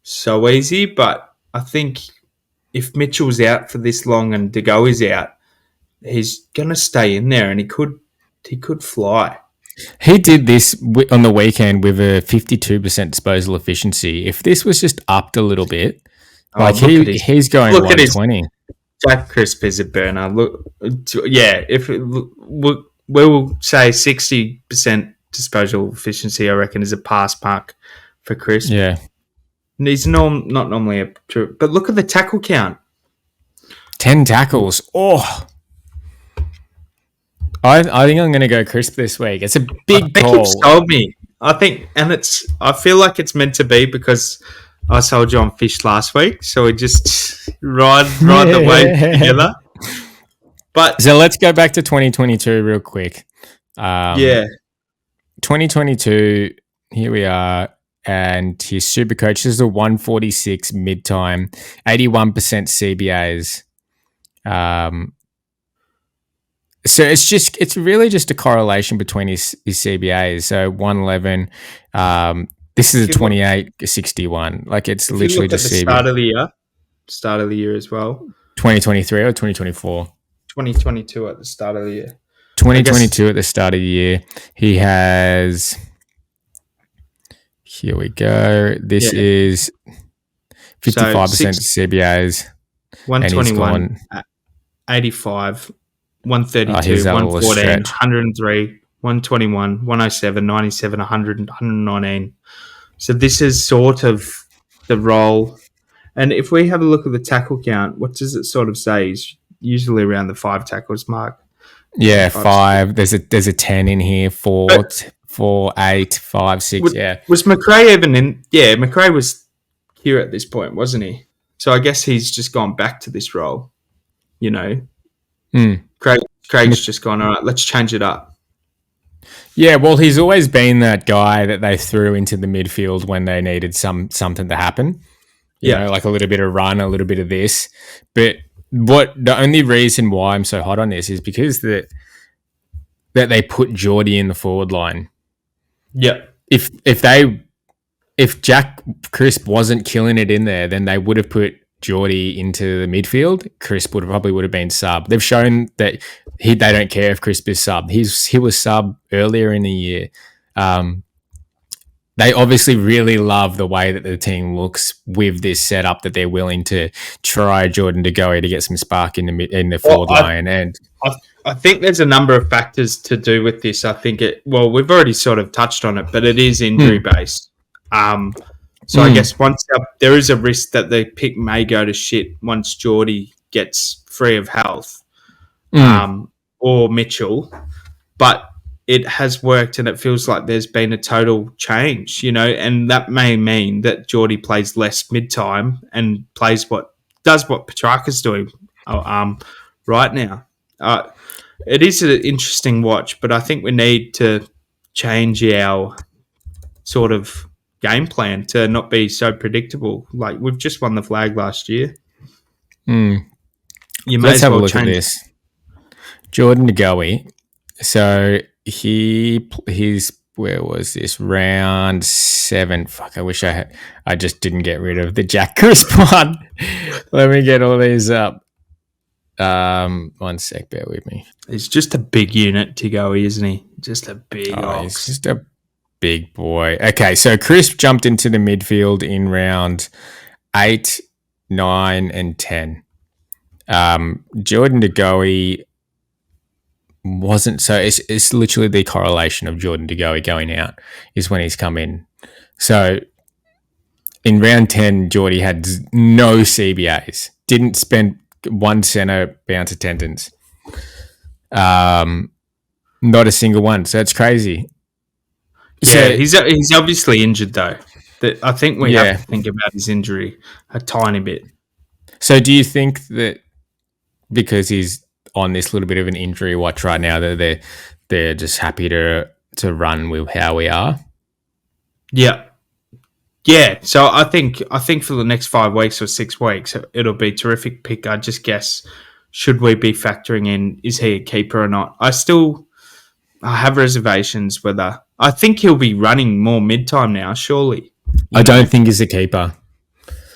so easy, but I think if Mitchell's out for this long and De Gea is out, he's going to stay in there, and he could fly. He did this on the weekend with a 52% disposal efficiency. If this was just upped a little bit, he's going 120. Jack Crisp is a burner. Look, yeah, we will say 60% disposal efficiency, I reckon, is a pass mark for Crisp. Yeah. He's not normally a true, but look at the tackle count. 10 tackles. Oh. I think I'm going to go Crisp this week. It's a big call. You've sold me. I feel like it's meant to be because I sold you on Fish last week, so we just ride the wave together. But so let's go back to 2022 real quick. 2022, here we are, and his SuperCoach is a 146 mid-time, 81% CBAs. So it's really just a correlation between his CBAs. So 111, this is a 28-61. Like it's literally just the start of the year as well. 2023 or 2024? 2022 at the start of the year. I guess 2022 at the start of the year. He has. Here we go. This yeah. is So 55% CBAs, and he's 121, gone. 85, Oh, 132, here's a little 114, stretch. 103, 121, 107, 97, 100, 119. So this is sort of the role. And if we have a look at the tackle count, what does it sort of say? He's usually around the 5 tackles mark. Yeah, 5, 6. 5. There's a 10 in here. But 4, 8, 5, 6. Yeah. was McRae even in? Yeah, McRae was here at this point, wasn't he? So I guess he's just gone back to this role. You know, Mm. Craig's just gone, all right, let's change it up. Yeah, well, he's always been that guy that they threw into the midfield when they needed something to happen. You know, like a little bit of run, a little bit of this. But the only reason why I'm so hot on this is because that they put Geordie in the forward line. Yeah. If Jack Crisp wasn't killing it in there, then they would have put Geordie into the midfield. Crisp probably would have been sub. They've shown that they don't care if Crisp is sub. He was sub earlier in the year. They obviously really love the way that the team looks with this setup, that they're willing to try Jordan De Goey to get some spark in the forward line. And I think there's a number of factors to do with this. I think we've already sort of touched on it, but it is injury based. So I guess there is a risk that the pick may go to shit once Geordie gets free of health, or Mitchell. But it has worked, and it feels like there's been a total change, and that may mean that Geordie plays less mid-time and does what Petrarca's doing right now. It is an interesting watch, but I think we need to change our sort of game plan to not be so predictable. Like, we've just won the flag last year. You may let's have well a look at this. Jordan De Goey. So he's where was this, round 7? Fuck, I wish I just didn't get rid of the Jack Crisp one. Let me get all these up. 1 sec, bear with me. He's just a big unit, Tigoe, isn't he? Just a big ox. He's just a big boy. Okay, so Crisp jumped into the midfield in round 8, 9, and 10. Jordan De Goey wasn't, so it's literally the correlation of Jordan De Goey going out is when he's come in. So in round 10, Geordie had no CBAs, didn't spend 1 centre bounce attendance, not a single one. So it's crazy. Yeah, he's obviously injured though. I think we have to think about his injury a tiny bit. So do you think that because he's on this little bit of an injury watch right now, that they're just happy to run with how we are? Yeah. So I think for the next 5 weeks or 6 weeks, it'll be a terrific pick. I just guess, should we be factoring in, is he a keeper or not? I have reservations whether. I think he'll be running more mid-time now, surely. I don't think he's a keeper.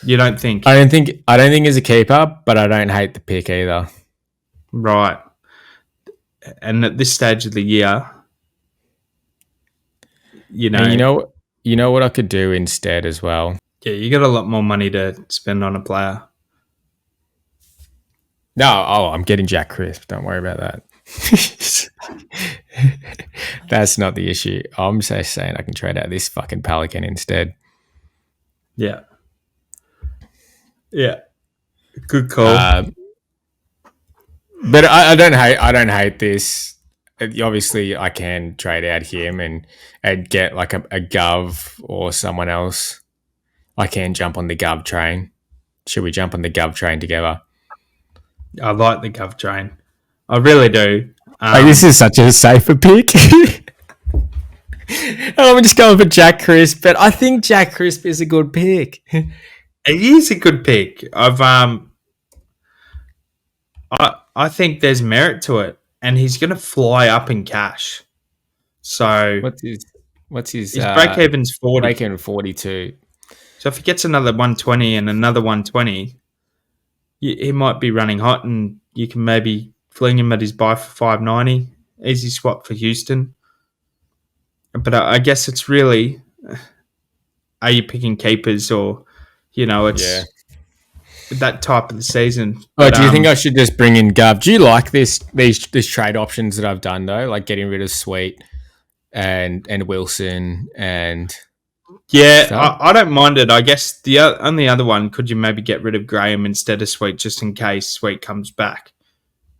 You don't think? I don't think he's a keeper, but I don't hate the pick either. Right. And at this stage of the year, And you know what I could do instead as well? Yeah, you got a lot more money to spend on a player. No, I'm getting Jack Crisp. Don't worry about that. That's not the issue. I'm just saying I can trade out this fucking Pelican instead. Yeah. Good call. But I don't hate this. Obviously, I can trade out him and get like a Gov or someone else. I can jump on the Gov train. Should we jump on the Gov train together? I like the Gov train. I really do. This is such a safer pick. I'm just going for Jack Crisp, but I think Jack Crisp is a good pick. He is a good pick. I think there's merit to it, and he's going to fly up in cash. So what's his break even's 40. Break even 42. So if he gets another 120 and another 120, he might be running hot, and you can maybe fling him at his buy for 590. Easy swap for Houston. But I guess it's really, are you picking keepers or, Yeah. it's that type of the season. Oh, But do you think I should just bring in Gov? Do you like these trade options that I've done though, like getting rid of Sweet and Wilson and yeah, stuff? I don't mind it. I guess the only other one, could you maybe get rid of Graham instead of Sweet just in case Sweet comes back?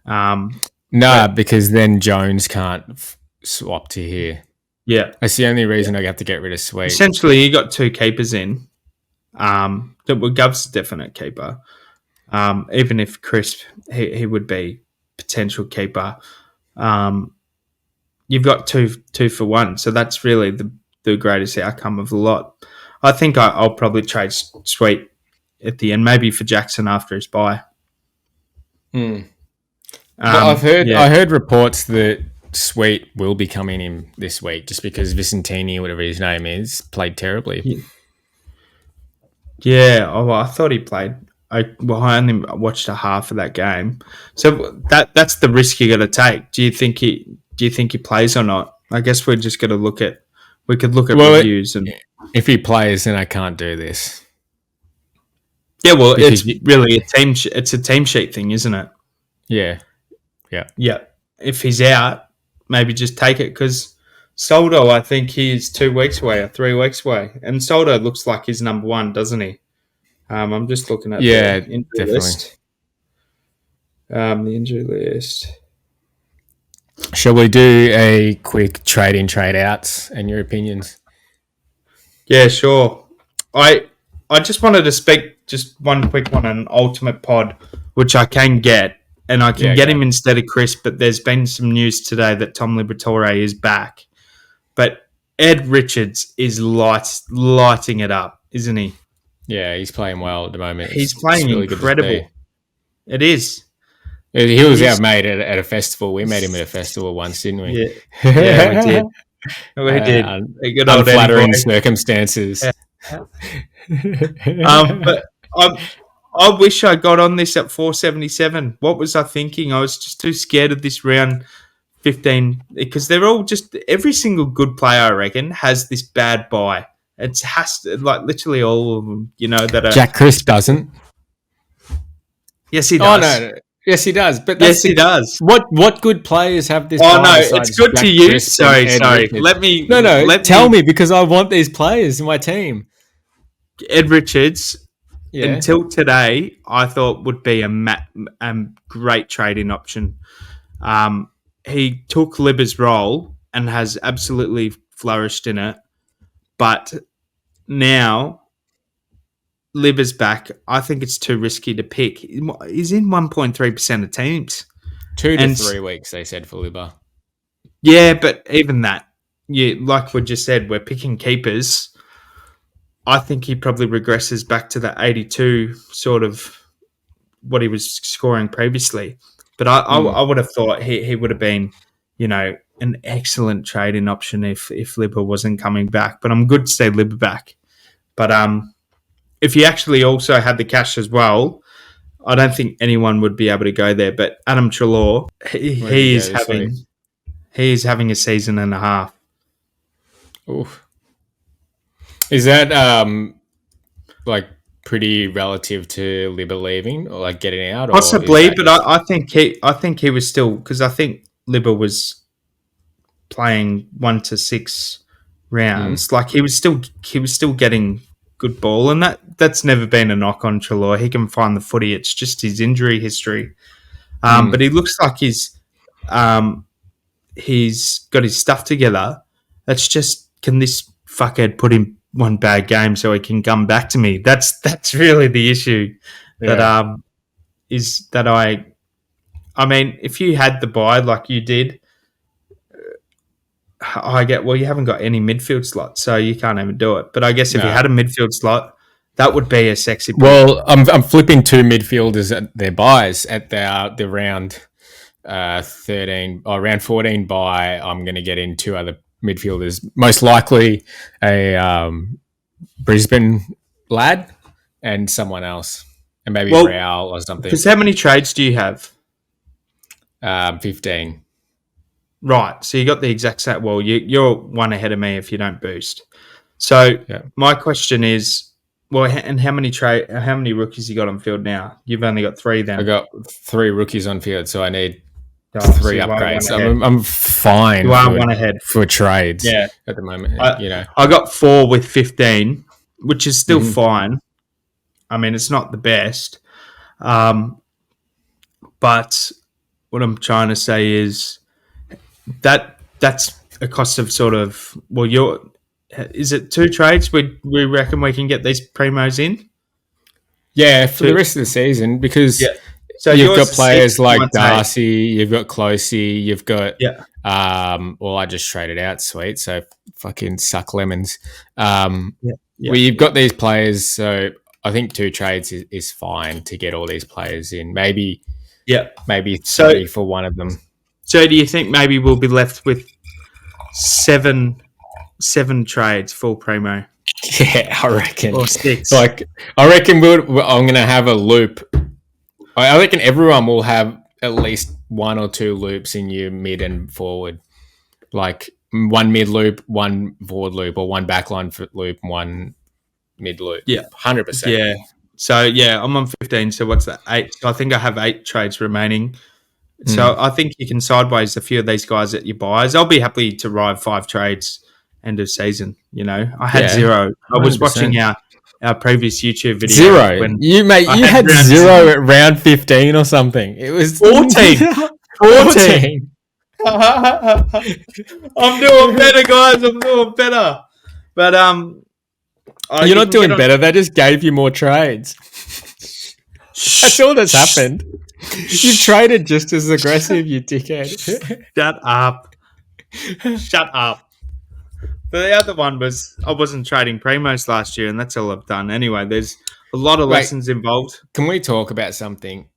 Nah, But because then Jones can't swap to here. yeah, That's the only reason I have to get rid of Sweet. essentially you got two keepers in. Gov's a definite keeper. Even if Crisp, he would be potential keeper. You've got two for one, so that's really the greatest outcome of the lot. I think I'll probably trade Sweet at the end, maybe for Jackson after his bye. Well, I Yeah, heard reports that Sweet will be coming in this week just because Vicentini, whatever his name is, played terribly. yeah. Oh, well, I thought he played. I only watched a half of that game, so that's the risk you got to take. Do you think he plays or not? I guess we're just going to look at. We could look at reviews and if he plays, then I can't do this. yeah. Well, Because it's really a team. It's a team sheet thing, isn't it? yeah. Yeah. If he's out, maybe just take it because Soldo, I think he's 2 weeks away or 3 weeks away, and Soldo looks like he's number one, doesn't he? I'm just looking at Yeah, the injury definitely. list. The injury list. Shall we do a quick trade in, trade outs and your opinions? Yeah, sure. I just wanted to speak just one quick one on an ultimate pod, which I can get, and I can get him instead of Chris. But there's been some news today that Tom Liberatore is back, but Ed Richards is lighting it up, isn't he? Yeah, he's playing well at the moment. He's playing really incredible. It is. He was our mate at a festival. We met him at a festival once, didn't we? Yeah, we did. We did. Good old unflattering circumstances. But I wish I got on this at 477. What was I thinking? I was just too scared of this round 15 because they're all just every single good player, I reckon, has this bad buy. It has to, like literally all of them, that are. Jack Chris doesn't. Yes, he does. Oh no. Yes, he does. But yes, he does. What good players have this? Oh no, it's good Jack to you. Sorry. Let me. Tell me because I want these players in my team. Ed Richards, until today, I thought would be a great trading option. He took Libba's role and has absolutely flourished in it. But now Libba's back. I think it's too risky to pick. He's in 1.3% of teams. 2 to 3 weeks, they said, for Libba. Yeah, but even that, like we just said, we're picking keepers. I think he probably regresses back to the 82 sort of what he was scoring previously. But I would have thought he would have been, an excellent trading option if Libba wasn't coming back. But I'm good to see Libba back. But if he actually also had the cash as well, I don't think anyone would be able to go there. But Adam Treloar, he's having a season and a half. Oof. Is that like pretty relative to Libba leaving or like getting out? Or possibly, but I think he was still because I think Libba was playing 1 to 6 rounds. Like he was still getting good ball, and that's never been a knock on Treloar. He can find the footy. It's just his injury history. But he looks like he's got his stuff together. It's just, can this fuckhead put in one bad game so he can come back to me? That's really the issue. That is that I mean, if you had the buy like you did, you haven't got any midfield slot, so you can't even do it. But I guess if you had a midfield slot, that would be a sexy pick. Well, I'm flipping 2 midfielders at their buys at the round 13 or round 14 buy. I'm going to get in 2 other midfielders, most likely a Brisbane lad and someone else, and maybe Real or something. Because how many trades do you have? 15. Right. So you got the exact set. Well, you're one ahead of me if you don't boost. So Yeah. my question is, well, and how many rookies you got on field now? You've only got 3 I then. got 3 rookies on field, so I need Oh, so 3 you are one upgrades. ahead. I'm fine You are one ahead. for trades Yeah. at the moment. I got 4 with 15, which is still Mhm. fine. I mean, it's not the best. But what I'm trying to say is that's a cost of sort of, well, is it 2 trades? We reckon we can get these primos in? Yeah, for the 2? rest of the season, because Yeah. So you've yours got is 6, players like mine's 8. Darcy, you've got Closey, you've got Yeah. well, I just traded out Sweet, so fucking suck lemons. Um, Yeah. Yeah. well, you've got these players, so I think 2 trades is fine to get all these players in. Maybe Yeah. 3 for one of them. So do you think maybe we'll be left with 7 trades full primo? Yeah, I reckon. Or 6? Like, I reckon I'm going to have a loop. I reckon everyone will have at least 1 or 2 loops in your mid and forward. Like 1 mid loop, 1 forward loop, or 1 backline loop, 1 mid loop. Yeah. 100%. Yeah. So yeah, I'm on 15. So what's that? 8. So I think I have 8 trades remaining. So I think you can sideways a few of these guys at your buys. I'll be happy to ride 5 trades end of season. You know, I had 0. I was 100%. watching our previous YouTube video. 0. When you had 0 at round 15 or something. It was 14. 14. I'm doing better, guys. I'm doing better. But you're not doing better. They just gave you more trades. That's all that's happened. You've traded just as aggressive, you dickhead. Shut up. Shut up. The other one was I wasn't trading primos last year, and that's all I've done. Anyway, there's a lot of lessons involved. Can we talk about something?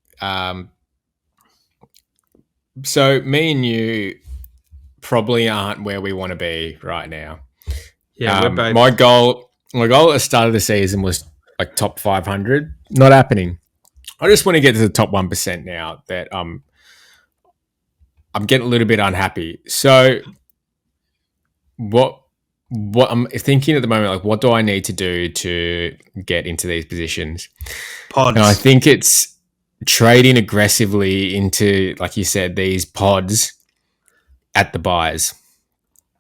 So me and you probably aren't where we want to be right now. Yeah, we're both. My goal at the start of the season was like top 500. Not happening. I just want to get to the top 1% now that I'm getting a little bit unhappy. So what I'm thinking at the moment, like, what do I need to do to get into these positions? Pods. And I think it's trading aggressively into, like you said, these pods at the buys.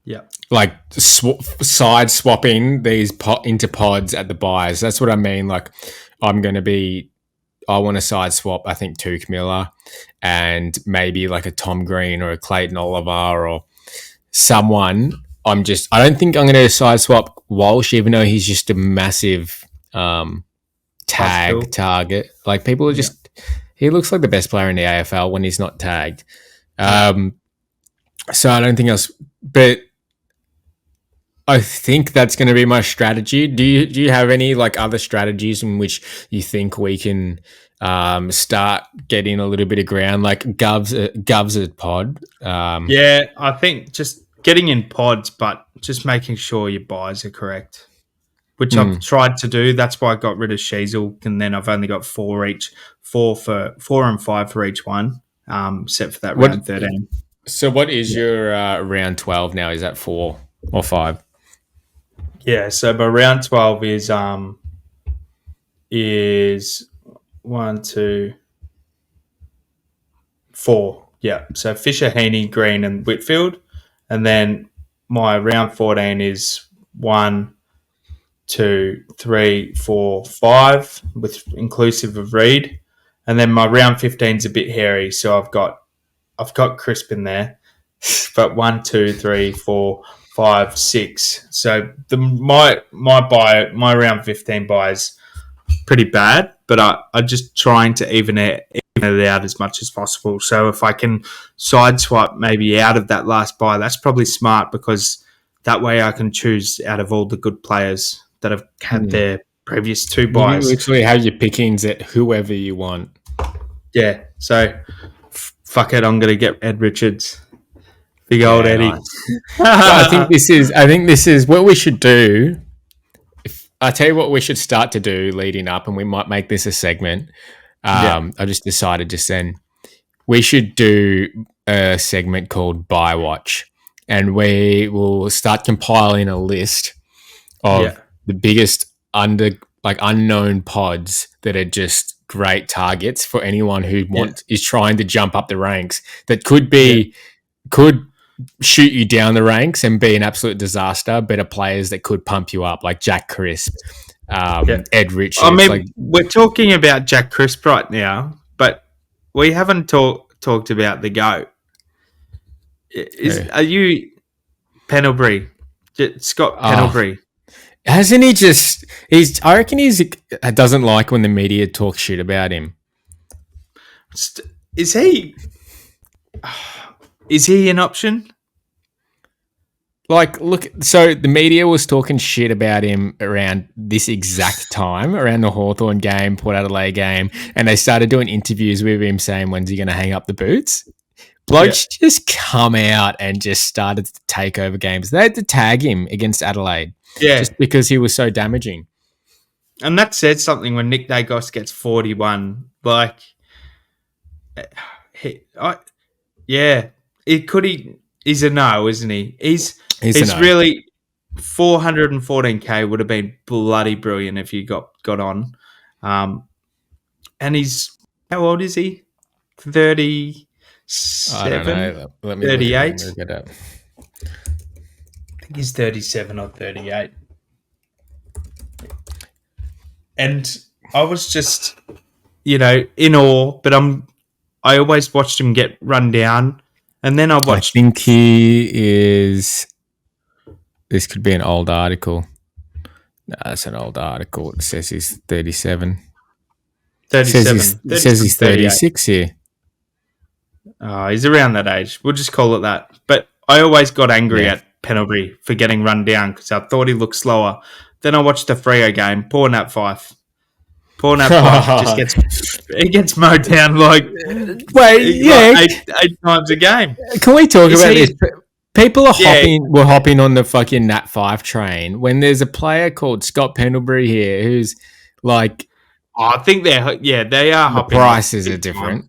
Yeah. Like side swapping these into pods at the buys. That's what I mean. Like, I want to side swap, I think, Tuke Miller and maybe like a Tom Green or a Clayton Oliver or someone. I don't think I'm going to side swap Walsh, even though he's just a massive target. Like, people are just, he looks like the best player in the AFL when he's not tagged. So I don't think but I think that's going to be my strategy. Do you have any like other strategies in which you think we can start getting a little bit of ground, like Gov's a pod? Yeah, I think just getting in pods, but just making sure your buys are correct, which I've tried to do. That's why I got rid of Sheasel, and then I've only got 4 each, 4 and 5 for each one, set for that round 13. So what is your round 12 now? Is that 4 or 5? Yeah, so my round 12 is 1, 2, 4. Yeah, so Fisher, Heaney, Green, and Whitfield. And then my round 14 is 1, 2, 3, 4, 5, with inclusive of Reed. And then my round 15 is a bit hairy, so I've got Crisp in there. But 1, 2, 3, 4, 5, 6. So my round 15 buy is pretty bad, but I'm just trying to even it out as much as possible. So if I can side swap maybe out of that last buy, that's probably smart, because that way I can choose out of all the good players that have had their previous 2 buys. You literally have your pickings at whoever you want. Yeah. So fuck it, I'm gonna get Ed Richards. Big old Eddie. Nice. I think this is what we should do. I tell you what we should start to do leading up, and we might make this a segment. I just decided just then. we should do a segment called Buy Watch, and we will start compiling a list of Yeah, the biggest unknown pods that are just great targets for anyone who yeah, is trying to jump up the ranks. That yeah, could shoot you down the ranks and be an absolute disaster. Better players that could pump you up, like Jack Crisp, yeah. Ed I Richards. Like, mean, we're talking about Jack Crisp right now, but we haven't talked about the GOAT. Are you Pendlebury? Scott oh, Pendlebury? hasn't he just? I reckon he doesn't like when the media talk shit about him. Is he? Is he an option? Like, look, so the media was talking shit about him around this exact time, around the Hawthorn game, Port Adelaide game, and they started doing interviews with him saying, when's he going to hang up the boots? Yeah, Blokes just come out and just started to take over games. They had to tag him against Adelaide yeah. just because he was so damaging. And that said something when Nick Dacos gets 41. Like, yeah, it could he. He's a no, isn't he? He's a He's no. really 414k would have been bloody brilliant if you got on. And he's how old is he? I don't 37, know. Let me look 38. it up. I think he's 37 or 38. And I was just, in awe. But I always watched him get run down, and then I I watched. think he is. This could be an old article. No, that's an old article. It says he's 37. It says 37, he's 38. 36 here. He's around that age. We'll just call it that. But I always got angry Yeah. at Pendlebury for getting run down because I thought he looked slower. Then I watched the Freo game. Poor Nat Fife. He gets mowed down like eight times a game. Can we talk about this? People are hopping on the fucking Nat 5 train when there's a player called Scott Pendlebury here who's like, I think they are the hopping. prices are different.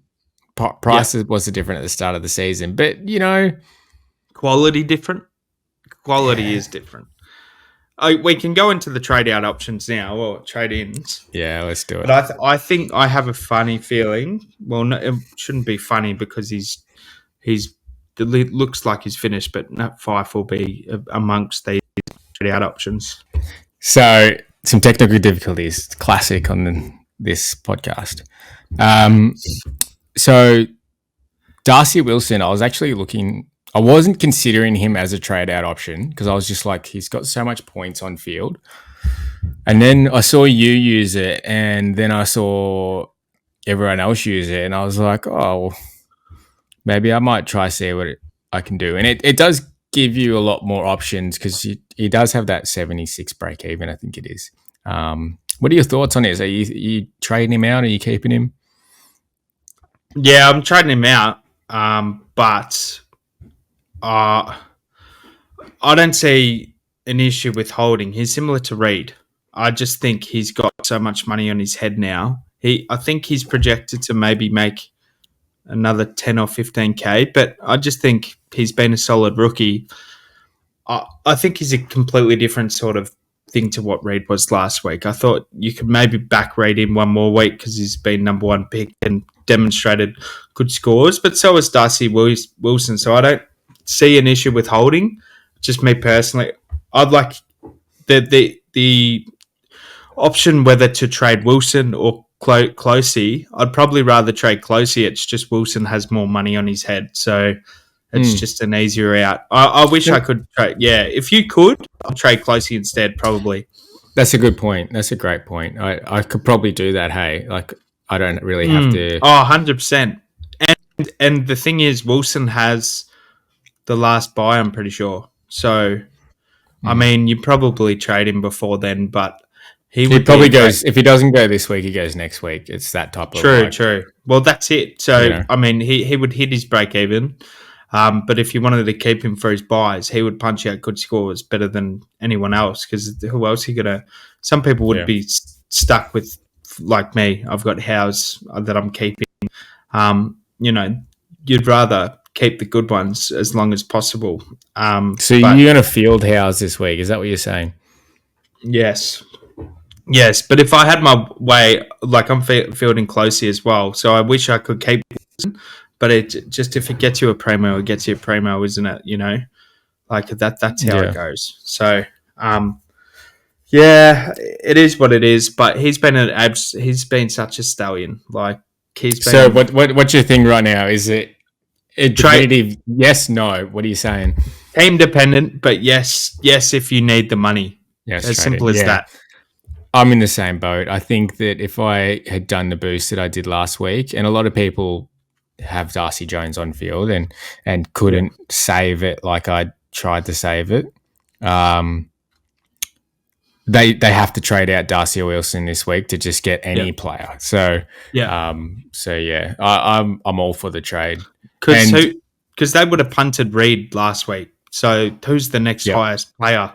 Prices was different at the start of the season, but quality different. Quality is different. We can go into the trade out options now or trade ins. Yeah, let's do it. But I think I have a funny feeling. Well, no, it shouldn't be funny because it looks like he's finished, but Nat Fife will be amongst the trade out options. So some technical difficulties, classic on this podcast. So Darcy Wilson, I was actually looking. I wasn't considering him as a trade out option because I was just like, he's got so much points on field. And then I saw you use it, and then I saw everyone else use it, and I was like, oh, maybe I might try see what I can do. And it does give you a lot more options because he does have that 76 break even, I think it is. What are your thoughts on this? Are you trading him out? Or are you keeping him? Yeah, I'm trading him out, but I don't see an issue with holding. He's similar to Reed. I just think he's got so much money on his head now. I think he's projected to maybe make another 10 or 15k, but I just think he's been a solid rookie. I think he's a completely different sort of thing to what Reed was last week. I thought you could maybe back Reed in one more week because he's been number one pick and demonstrated good scores, but so has Darcy Wilson. So I don't see an issue with holding. Just me personally, I'd like the option whether to trade Wilson or Closey. I'd probably rather trade Closey. It's just Wilson has more money on his head, so it's just an easier out. I wish I could trade. Yeah, if you could, I'll trade Closey instead, probably. That's a good point. That's a great point. I could probably do that. Hey, like I don't really have to. Oh, 100%. And the thing is, Wilson has the last buy, I'm pretty sure. So, I mean, you probably trade him before then, but he probably goes, if he doesn't go this week, he goes next week. It's that type of True. Well, that's it. So, I mean, he would hit his break even. But if you wanted to keep him for his buys, he would punch out good scores better than anyone else because who else are you going to... Some people would be stuck with, like me, I've got House that I'm keeping. you'd rather keep the good ones as long as possible. So But you're going to field house this week? Is that what you're saying? yes, yes. But if I had my way, like I'm fielding closely as well, so I wish I could keep. But it just if it gets you a primo, it gets you a primo, isn't it? Like that. That's how it Yeah. goes. So, yeah, it is what it is. But he's been such a stallion. Like he's So been what's your thing right now? Is it trade definitive? Yes, no. What are you saying? team dependent, but yes, if you need the money, Yes, as trade it. simple as Yeah. that. I'm in the same boat. I think that if I had done the boost that I did last week, and a lot of people have Darcy Jones on field and Yeah, couldn't save it like I tried to save it, they have to trade out Darcy Wilson this week to just get any yeah, player. So yeah. yeah, I'm all for the trade. Because And they would have punted Reed last week. So who's the next yeah, highest player?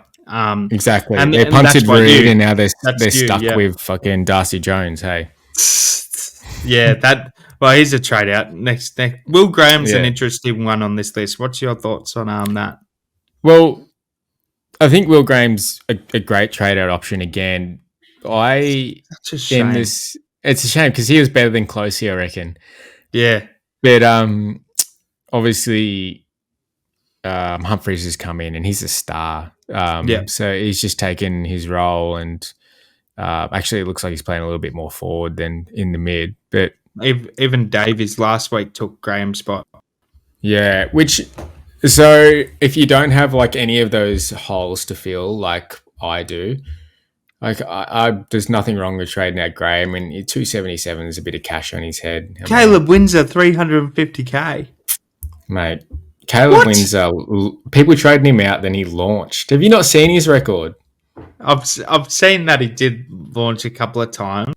exactly. And They that's punted what Reed, and now that's they're you, stuck yeah. with fucking Darcy Jones. Hey, Yeah, that. Well, he's a trade out. Next. Will Graham's an yeah. interesting one on this list. What's your thoughts on that? Well, I think Will Graham's a great trade out option again. I Such a in shame. this, it's a shame because he was better than Closey, I reckon. Yeah, But obviously Humphreys has come in and he's a star. yeah. So he's just taken his role, and actually it looks like he's playing a little bit more forward than in the mid. But Even Davies last week took Graham's spot. yeah, so if you don't have like any of those holes to fill, like I do, like there's nothing wrong with trading out Graham. I mean, 277 is a bit of cash on his head. I mean, Caleb Windsor, 350k. mate, Caleb What? Windsor, people trading him out, then he launched. Have you not seen his record? I've seen that he did launch a couple of times.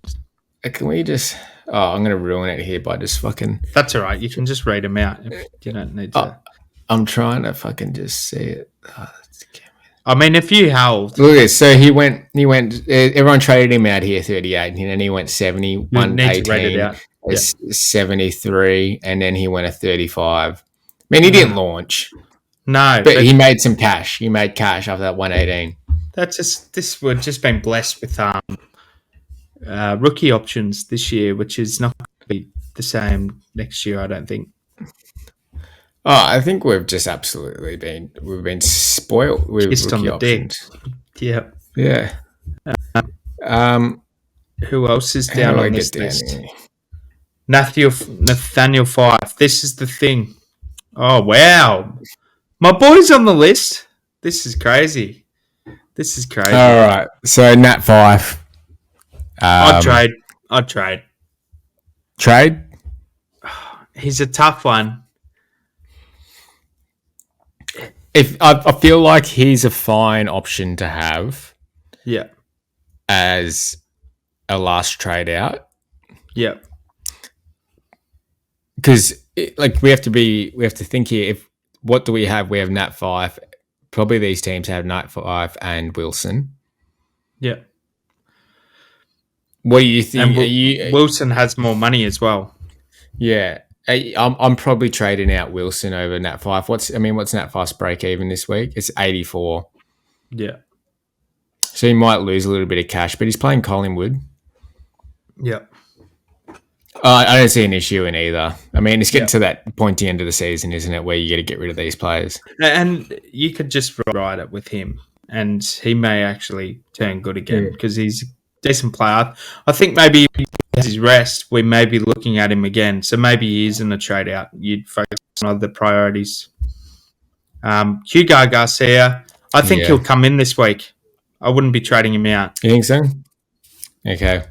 Can we just? Oh, I'm gonna ruin it here by just fucking. That's all right. You can just read them out if you don't need to. I'm trying to fucking just see it. I mean, if you held, Look at this. So he went. Everyone traded him out here 38, and then he went 70, you need to read it 118, out. Yeah. 73, and then he went a 35. I mean, he didn't launch, No, but he made some cash. He made cash after that 118. We've just been blessed with rookie options this year, which is not going to be the same next year, I don't think. Oh, I think we've just absolutely been spoiled with Kissed on rookie the dick. options. Yeah. Yeah. Who else is How down do I on get this down list? here? Nathaniel Fife. This is the thing. Oh, wow. My boy's on the list. This is crazy. All right. So Nat Fife. I'd trade. Trade? He's a tough one. If I feel like he's a fine option to have Yeah. as a last trade out, Yeah. because we have to think here. If what do we have? We have Nat Fife. Probably these teams have Nat Fife and Wilson. Yeah. What do you think? And Wilson has more money as well. Yeah. I'm probably trading out Wilson over Nat Fife. What's Nat Fife's break even this week? It's 84. Yeah. So he might lose a little bit of cash, but he's playing Collingwood. Yeah. I don't see an issue in either. I mean, it's getting to that pointy end of the season, isn't it, where you got to get rid of these players. And you could just ride it with him, and he may actually turn good again because he's a decent player. I think maybe if he has his rest, we may be looking at him again. So maybe he is in a trade out. You'd focus on other priorities. Hugo Garcia, I think he'll come in this week. I wouldn't be trading him out. You think so? Okay.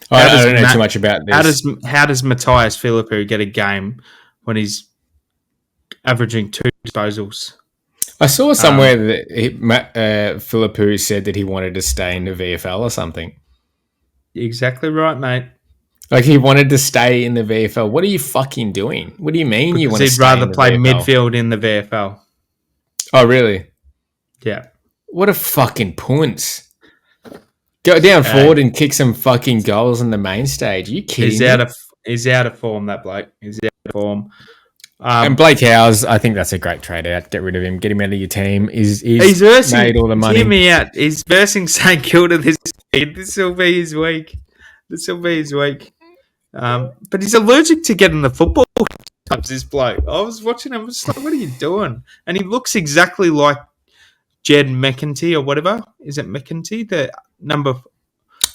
I don't know too much about this. How does Matthias Philippou get a game when he's averaging 2 disposals? I saw somewhere that Philippou said that he wanted to stay in the VFL or something. Exactly right, mate. Like he wanted to stay in the VFL. What are you fucking doing? What do you mean Because you want to stay he'd rather in the play VFL? midfield in the VFL. Oh, really? Yeah. What a fucking punce. Go down forward and kick some fucking goals on the main stage. Are you kidding me? He's out of form, that bloke. He's out form. And Blake Howes, I think that's a great trade out. Get rid of him. Get him out of your team. He's versing, made all the money. Hear me out. He's versing St Kilda this week. This will be his week. But he's allergic to getting the football. This bloke. I was watching him. I was like, what are you doing? And he looks exactly like Jed McEntee or whatever. Is it McEntee? The number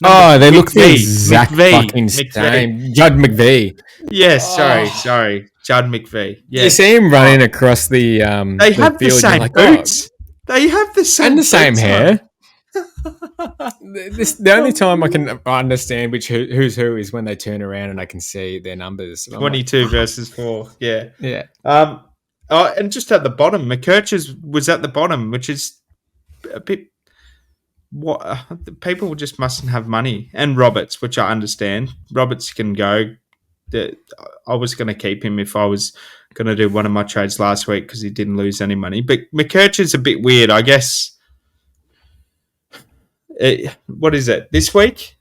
they look the McVee. exact fucking same. Judd McVee. Yes, sorry. Judd McVee. Yeah. You see him running across the they have the same boots. They have the same and the same hair. The only Oh. time I can understand who's who is when they turn around and I can see their numbers. 22 versus 4. Yeah. Yeah. And just at the bottom, McKercher's was at the bottom, which is a bit. What people just mustn't have money, and Roberts, which I understand. Roberts can go. I was going to keep him if I was going to do one of my trades last week because he didn't lose any money. But McKercher's a bit weird, I guess. What is it? This week,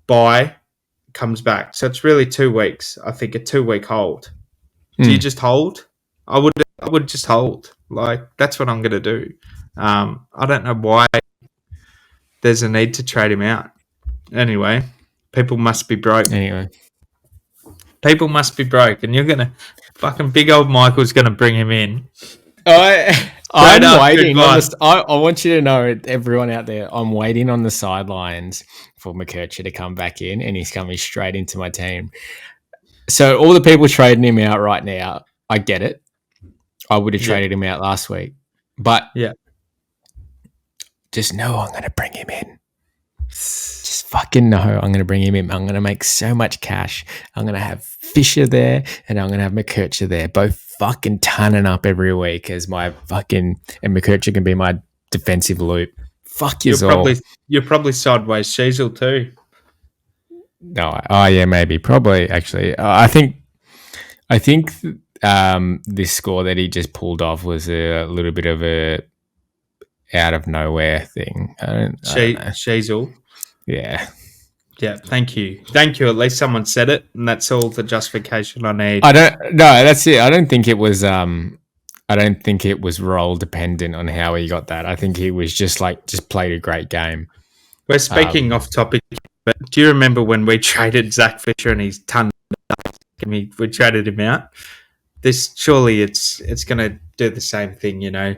buy, comes back. So it's really 2 weeks. I think a 2-week hold. Do you just hold? I would just hold. Like, that's what I'm going to do. I don't know why there's a need to trade him out. Anyway, people must be broke. People must be broke, and you're going to... Fucking big old Michael's going to bring him in. I'm waiting. I want you to know, everyone out there, I'm waiting on the sidelines for McKercher to come back in, and he's coming straight into my team. So all the people trading him out right now, I get it. I would have traded him out last week. But just know I'm going to bring him in. Just fucking know I'm going to bring him in. I'm going to make so much cash. I'm going to have Fisher there, and I'm going to have McKercher there, both fucking tonning up every week as my fucking... And McKercher can be my defensive loop. Fuck you all. You're probably sideways Sheasel too. No, yeah, maybe. Probably, actually. I think this score that he just pulled off was a little bit of a out of nowhere thing. I don't know. Sheasel. Yeah. Yeah, thank you. At least someone said it, and that's all the justification I need. That's it. I don't think it was role dependent on how he got that. I think he was just played a great game. We're speaking off topic, but do you remember when we traded Zach Fisher and he's turned up and we traded him out? Surely it's going to do the same thing, you know.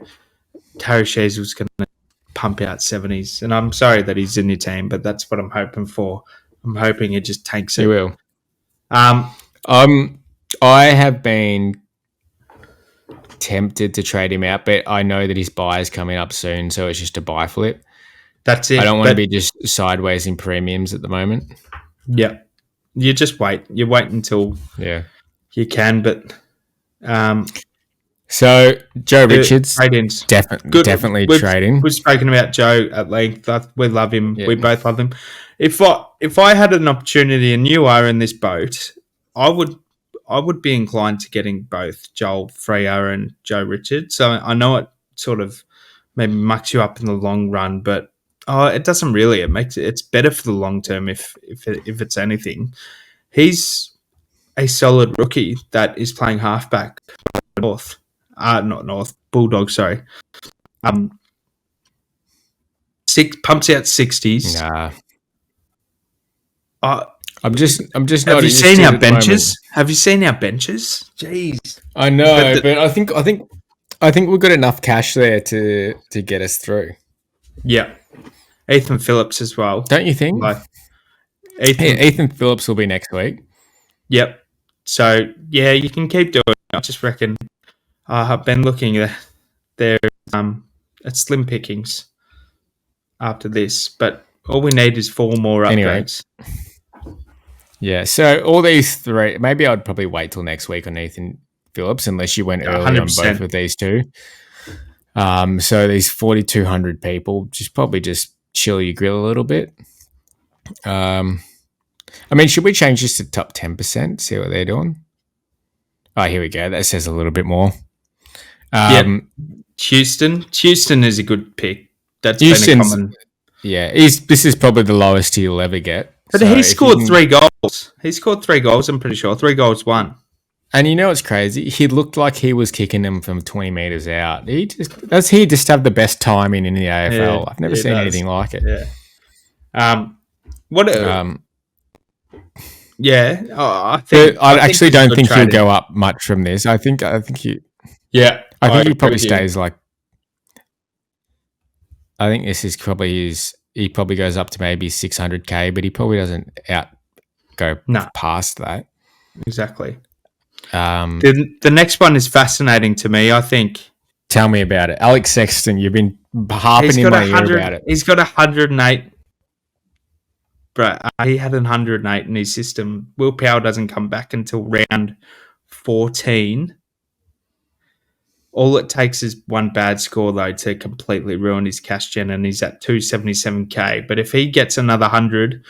Harry Sheasel's going to pump out 70s, and I'm sorry that he's in your team, but that's what I'm hoping for. I'm hoping it just tanks it. He will. I have been tempted to trade him out, but I know that his buy is coming up soon, so it's just a buy flip. That's it. I don't want to be just sideways in premiums at the moment. Yeah. You just wait. You wait until you can, but so Joe Richards, definitely trading. We've spoken about Joe at length. We love him. Yeah. We both love him. If I had an opportunity and you are in this boat, I would be inclined to getting both Joel Freo and Joe Richards. So I know it sort of maybe mucks you up in the long run, but it doesn't really. It's better for the long term if it's anything. He's a solid rookie that is playing halfback. Bulldogs, sorry. Pumps out 60s. Nah. I'm just not. Have you seen our benches? Have you seen our benches? Jeez. I know, but I think we've got enough cash there to get us through. Yeah. Ethan Phillips as well. Don't you think? Ethan Phillips will be next week. Yep. So yeah, you can keep doing it. I just reckon I've been looking at their at slim pickings after this, but all we need is 4 more upgrades. Anyway. Yeah, so all these 3, maybe I'd probably wait till next week on Ethan Phillips unless you went early 100%. On both of these 2. So these 4,200 people, probably chill your grill a little bit. I mean, should we change this to top 10%? See what they're doing? Oh, here we go. That says a little bit more. Houston is a good pick. That's been a common. Yeah, this is probably the lowest he'll ever get. But he scored 3 goals. He scored 3 goals, I'm pretty sure. 3 goals, 1. And you know what's crazy? He looked like he was kicking them from 20 meters out. He just have the best timing in the Yeah, AFL. I've never it seen does. anything like it. Yeah. What? Yeah. I think. I I think actually he's a don't good think he'll trade-in. go up much from this. I think he. Yeah, I I think he agree probably with you. stays like. I think this is probably his. He probably goes up to maybe 600K, but he probably doesn't go No, past that. exactly. Um, The next one is fascinating to me. I think Tell me about it, Alex Sexton. You've been harping he's in got my ear about 100. it. He's got 108. But he had 108 in his system. Will Power doesn't come back until round 14. All it takes is one bad score, though, to completely ruin his cash gen, and he's at 277K. But if he gets another 100,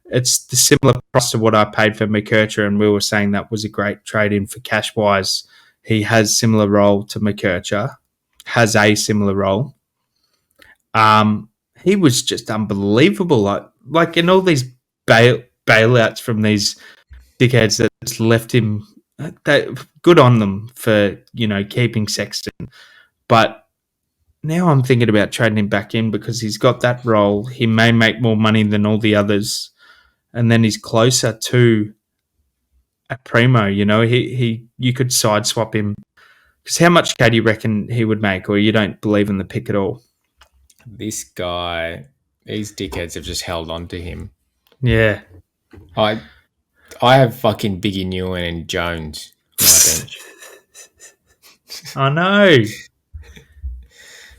it's the similar price to what I paid for McKercher, and we were saying that was a great trade-in for cash-wise. He has similar role to McKercher, has a similar role. He was just unbelievable. Like in all these bailouts from these dickheads that just left him. Good on them for keeping Sexton, but now I'm thinking about trading him back in because he's got that role. He may make more money than all the others, and then he's closer to a primo. You could side swap him because how much do you reckon he would make, or you don't believe in the pick at all? This guy, these dickheads have just held on to him. Yeah, I have fucking Biggie Newen and Jones on my bench. I know.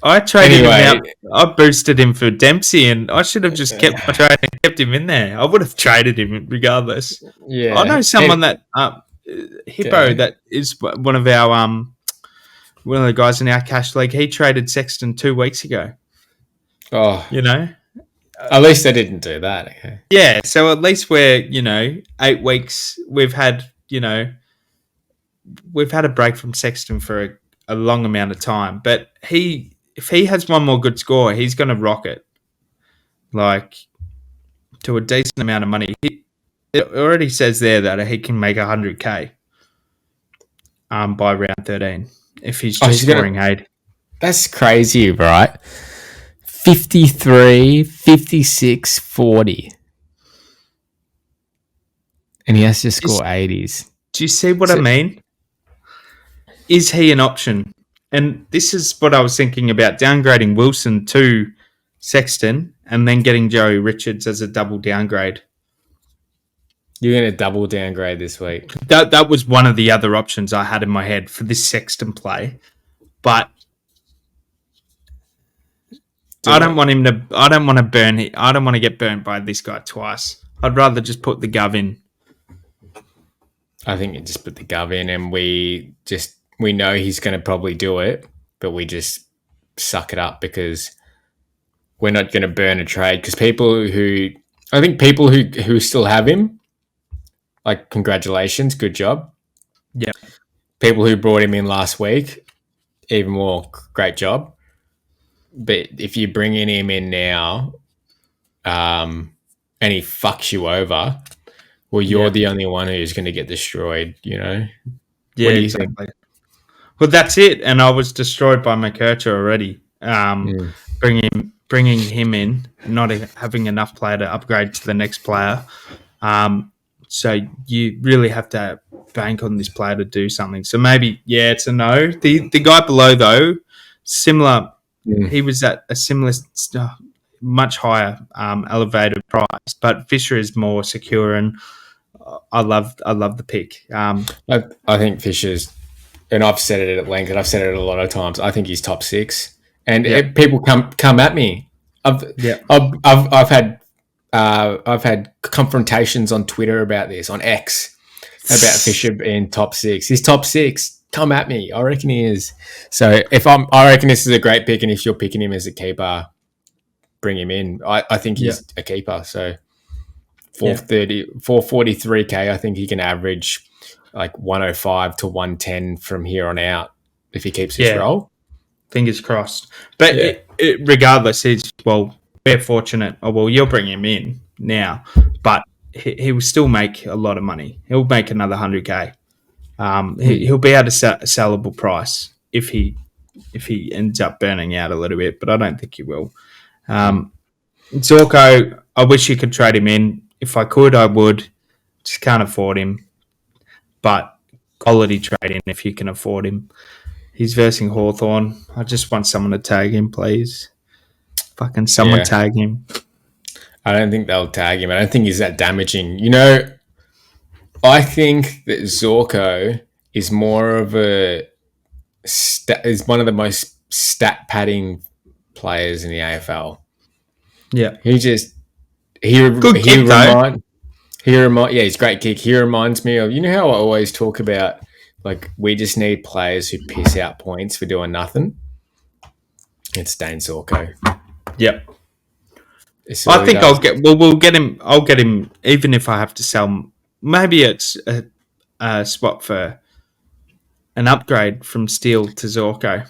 I traded him out. I boosted him for Dempsey, and I should have just kept my trade and kept him in there. I would have traded him regardless. Yeah, I know someone that Hippo that is one of the guys in our cash league. He traded Sexton 2 weeks ago. Oh, At least they didn't do that. Okay. Yeah, so at least we're 8 weeks. We've had a break from Sexton for a long amount of time, but if he has one more good score, he's going to rock it, like to a decent amount of money. It already says there that he can make 100K by round 13 if he's just scoring 8. That's crazy, right? 53, 56, 40. And he has to score 80s. Do you see what I mean? Is he an option? And this is what I was thinking about, downgrading Wilson to Sexton and then getting Joey Richards as a double downgrade. You're going to double downgrade this week. That was one of the other options I had in my head for this Sexton play. But I don't want to get burnt by this guy twice. I'd rather just put the Gov in. I think you just put the Gov in, and we know he's going to probably do it, but we just suck it up because we're not going to burn a trade. Because people who still have him, like, congratulations, good job. Yeah. People who brought him in last week, even more, great job. But if you're bringing him in now, and he fucks you over, well, you're the only one who's going to get destroyed, Yeah, exactly. Think? Well, that's it. And I was destroyed by McKercher already. Bringing him in, not having enough player to upgrade to the next player. So you really have to bank on this player to do something. So maybe, it's a no. The guy below, though, similar. He was at a similar, much higher elevated price, but Fisher is more secure, and I love the pick. I think Fisher's, and I've said it at length, and I've said it a lot of times. I think he's top 6, and people come at me. I've had confrontations on Twitter about this, on X, about Fisher being top 6. He's top 6. Come at me. I reckon he is. So I reckon this is a great pick, and if you're picking him as a keeper, bring him in. I think he's a keeper. So 443K, I think he can average like 105 to 110 from here on out if he keeps his role. Fingers crossed. But regardless, we're fortunate. Oh, well, you'll bring him in now, but he will still make a lot of money. He'll make another 100K. He'll be at a sellable price if he ends up burning out a little bit, but I don't think he will. Zorko, I wish you could trade him in. If I could, I would. Just can't afford him. But quality trade in if you can afford him. He's versing Hawthorn. I just want someone to tag him, please. Fucking someone tag him. I don't think they'll tag him. I don't think he's that damaging. I think that Zorko is more of is one of the most stat padding players in the AFL. Yeah, he's great kick. He reminds me of how I always talk about like we just need players who piss out points for doing nothing. It's Dane Zorko. Yep. I think we'll get him. I'll get him even if I have to sell. Maybe it's a spot for an upgrade from Steele to Zorko.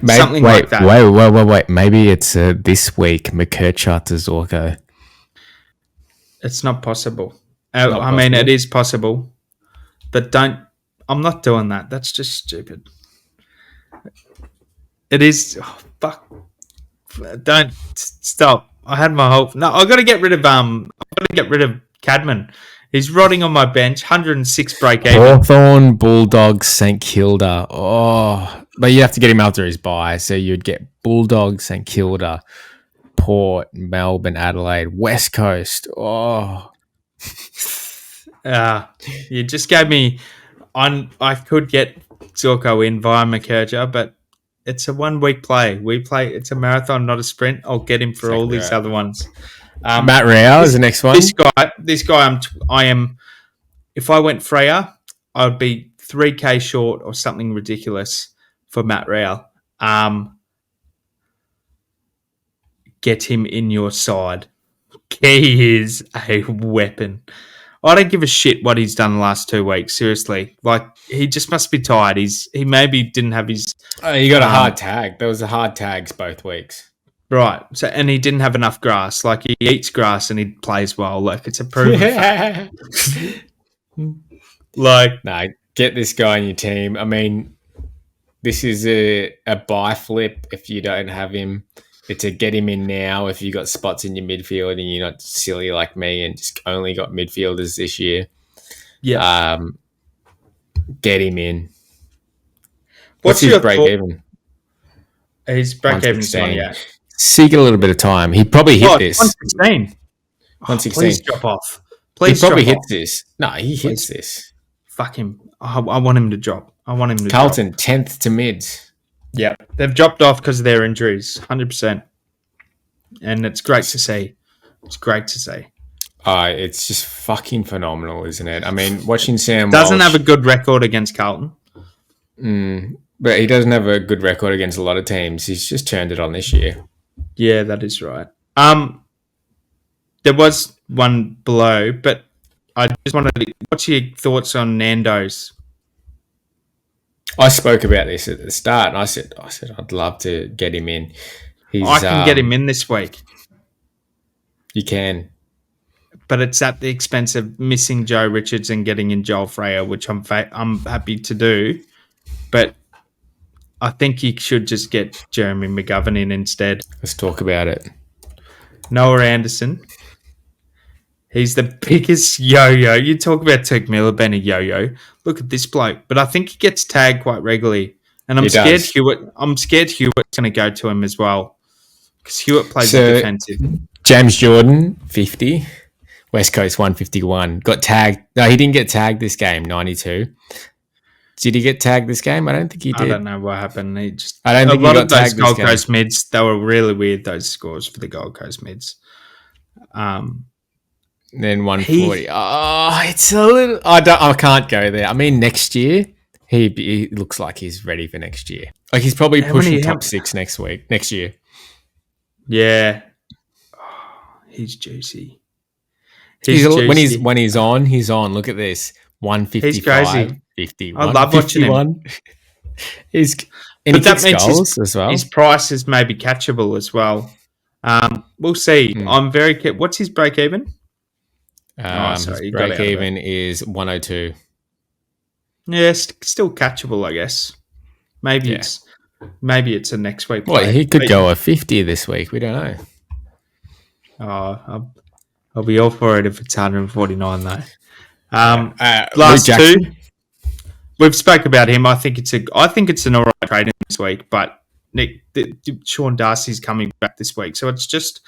Something like that. Wait. Maybe it's this week McKercher to Zorko. It's not possible. I mean, it is possible, but don't. I'm not doing that. That's just stupid. It is. Oh, fuck. Don't stop. I had my hope. No, I got to get rid of Cadman. He's rotting on my bench. 106 break even. Hawthorn, Bulldogs, St Kilda. Oh, but you have to get him after his bye. So you'd get Bulldogs, St Kilda, Port, Melbourne, Adelaide, West Coast. Oh, you just gave me. I could get Zorko in via McKercher, but it's a 1 week play. It's a marathon, not a sprint. I'll get him for all these other ones. Matt Rao is the next one. This guy, I am. If I went Freya, I'd be 3K short or something ridiculous for Matt Rao. Get him in your side. He is a weapon. I don't give a shit what he's done the last 2 weeks. Seriously, he just must be tired. He maybe didn't have his. He got a hard tag. There was a hard tags both weeks. Right. So, and he didn't have enough grass. He eats grass and he plays well. It's a proven fact. No, get this guy on your team. I mean, this is a buy flip if you don't have him. It's a get him in now if you got spots in your midfield and you're not silly like me and just only got midfielders this year. Yeah. Get him in. What's his break even? His break even's on, yeah. Seek a little bit of time. He probably hit this. 116. 116. Please drop off. He probably hits this. No, he hits this. Fuck him. I want him to drop. Carlton, 10th to mids. Yeah. They've dropped off because of their injuries, 100%. And it's great to see. It's just fucking phenomenal, isn't it? I mean, watching Sam doesn't have a good record against Carlton. But he doesn't have a good record against a lot of teams. He's just turned it on this year. Yeah, that is right. There was one below, but I just wanted to... What's your thoughts on Nando's? I spoke about this at the start, and I said I'd love to get him in. I can get him in this week. You can. But it's at the expense of missing Joe Richards and getting in Joel Freya, which I'm happy to do. But I think you should just get Jeremy McGovern in instead. Let's talk about it. Noah Anderson. He's the biggest yo-yo. You talk about Turk Miller being a yo-yo. Look at this bloke. But I think he gets tagged quite regularly. And I'm scared Hewitt's going to go to him as well. Because Hewitt plays defensive. James Jordan, 50. West Coast, 151. Got tagged. No, he didn't get tagged this game, 92. Did he get tagged this game? I don't think he did. I don't know what happened. I don't think he got tagged this game. A lot of those Gold Coast mids, they were really weird, those scores for the Gold Coast mids. Then 140. It's a little... I can't go there. I mean, next year, he looks like he's ready for next year. He's probably pushing top 6 next year. Yeah. He's juicy. When he's on. Look at this. 155. He's crazy. 50. I love watching him. He kicks goals as well. His price is maybe catchable as well. We'll see. I'm very... What's his break even? His break even is 102. Yeah, still catchable, I guess. Maybe Yeah. it's maybe it's a next week Well, play. he could go a 50 this week. We don't know. I'll be all for it if it's 149 though. Yeah. Luke Last two, Jackson. we've spoke about him. I think it's an alright trade in this week, but Sean Darcy's coming back this week, so it's just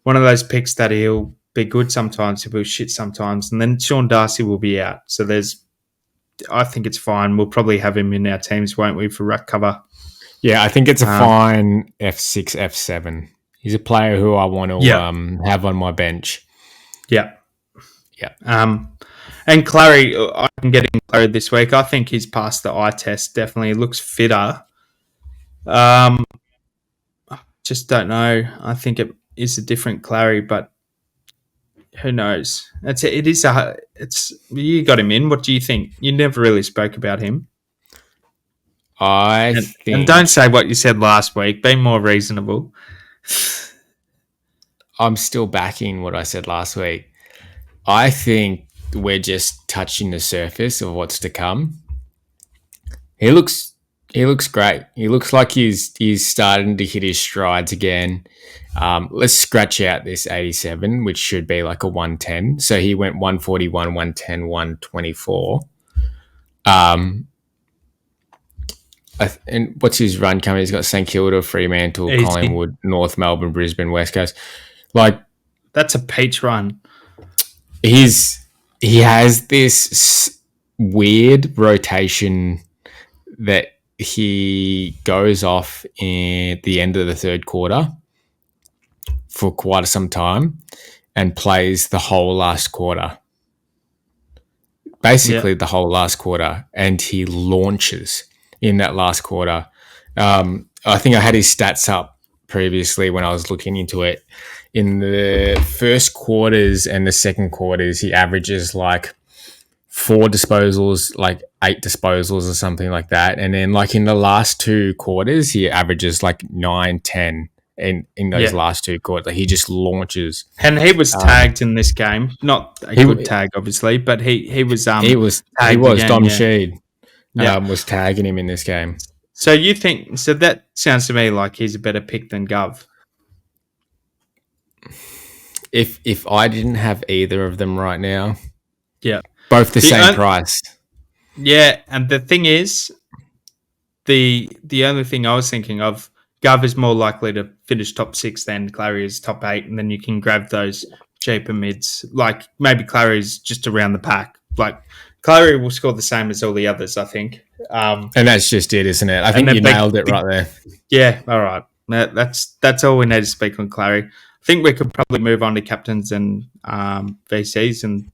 one of those picks that he'll be good sometimes, he'll be shit sometimes, and then Sean Darcy will be out. So I think it's fine. We'll probably have him in our teams, won't we, for ruck cover? Yeah, I think it's a fine F6, F7. He's a player who I want to have on my bench. Yeah. Yeah. And Clary, I can get in Clary this week. I think he's passed the eye test. Definitely looks fitter. Just don't know. I think it is a different Clary, but who knows? You got him in. What do you think? You never really spoke about him. And don't say what you said last week. Be more reasonable. I'm still backing what I said last week. I think we're just touching the surface of what's to come. He looks great. He looks like he's starting to hit his strides again. Let's scratch out this 87, which should be like a 110. So he went 141, 110, 124. And what's his run coming? He's got St Kilda, Fremantle, Easy. Collingwood, North Melbourne, Brisbane, West Coast. Like, that's a peach run. He has this weird rotation that he goes off in the end of the third quarter for quite some time and plays the whole last quarter. Basically, the whole last quarter, and he launches in that last quarter. I think I had his stats up previously when I was looking into it. In the first quarters and the second quarters, he averages like 4 disposals, like 8 disposals or something like that. And then like in the last 2 quarters, he averages like 9, 10 in those last 2 quarters. Like he just launches. And he was tagged in this game. Not a good tag, obviously, but he was tagged again, Dom Sheed was tagging him in this game. So you think, so that sounds to me like he's a better pick than Gov. If I didn't have either of them right now, both the same price. Yeah, and the thing is, the only thing I was thinking of, Gov is more likely to finish top 6 than Clary is top 8, and then you can grab those cheaper mids. Like maybe Clary is just around the pack. Like Clary will score the same as all the others, I think. And that's just it, isn't it? I think you nailed it right there. Yeah, all right. That's all we need to speak on Clary. I think we could probably move on to captains and VCs and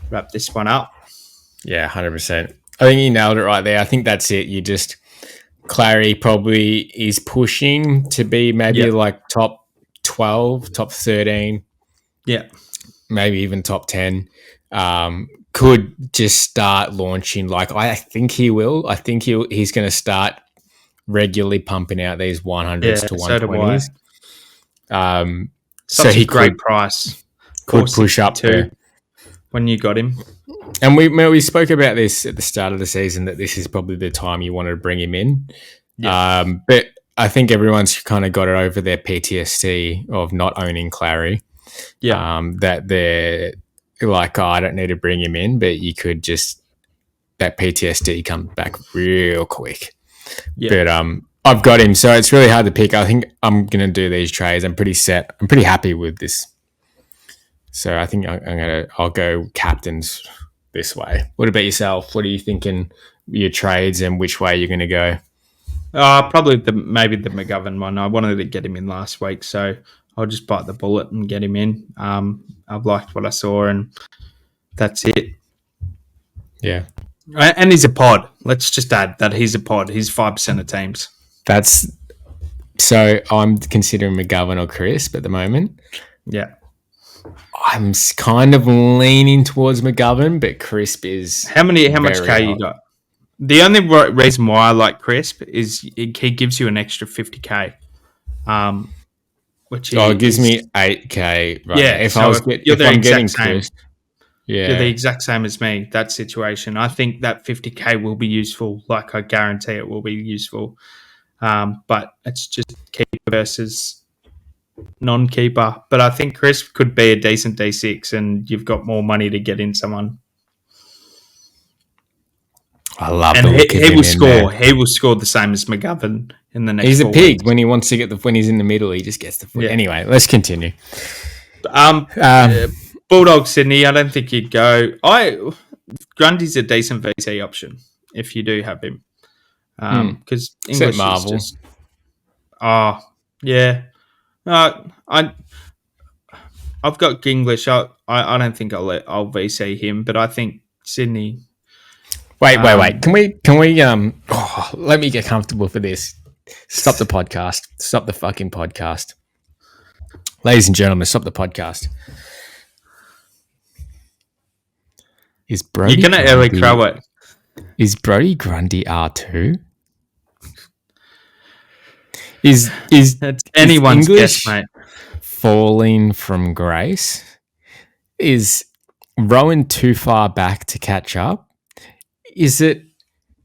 wrap this one up. Yeah, 100%. I think you nailed it right there. I think that's it. Clary probably is pushing to be maybe like top 12, top 13. Yeah. Maybe even top 10. Could just start launching. Like I think he will. I think he's going to start regularly pumping out these 100s to 120s. So he great price. Could push up there when you got him. And we spoke about this at the start of the season that this is probably the time you wanted to bring him in. Yeah. But I think everyone's kind of got it over their PTSD of not owning Clary. Yeah. That they're like, I don't need to bring him in, but you could just that PTSD comes back real quick. Yeah. But I've got him, so it's really hard to pick. I think I'm going to do these trades. I'm pretty set. I'm pretty happy with this. So I think I'll go captains this way. What about yourself? What are you thinking? Your trades and which way you're going to go? Probably maybe the McGovern one. I wanted to get him in last week, so I'll just bite the bullet and get him in. I've liked what I saw, and that's it. Yeah. And he's a pod. Let's just add that he's a pod. He's 5% of teams. So I'm considering McGovern or Crisp at the moment. Yeah. I'm kind of leaning towards McGovern, but Crisp is how much K you got? The only reason why I like Crisp is he gives you an extra 50K. Which it gives me 8K. Right? Yeah. If I'm getting Crisp, You're the Yeah. exact same as me, that situation. I think that 50K will be useful. Like, I guarantee it will be useful. But it's just keeper versus non-keeper. But I think Chris could be a decent D6 and you've got more money to get in someone. I love And the look of he him will in there. score. He will score the same as McGovern in the next He's a 4 pig weeks. when he wants to get when he's in the middle, he just gets the foot. Yeah. Anyway, let's continue. Um, Bulldog Sydney, I don't think you'd go. Grundy's a decent VC option if you do have him. Because Except English is Marvel. just... Oh, yeah. I've got English. I don't think I'll VC him, but I think Sydney... Wait. Can we let me get comfortable for this. Stop the podcast. Stop the fucking podcast. Ladies and gentlemen, stop the podcast. Is Brody You're going to early crow it. Is Brody Grundy R2? Is It's anyone's English guess, mate. falling from grace? Is Rowan too far back to catch up? Is it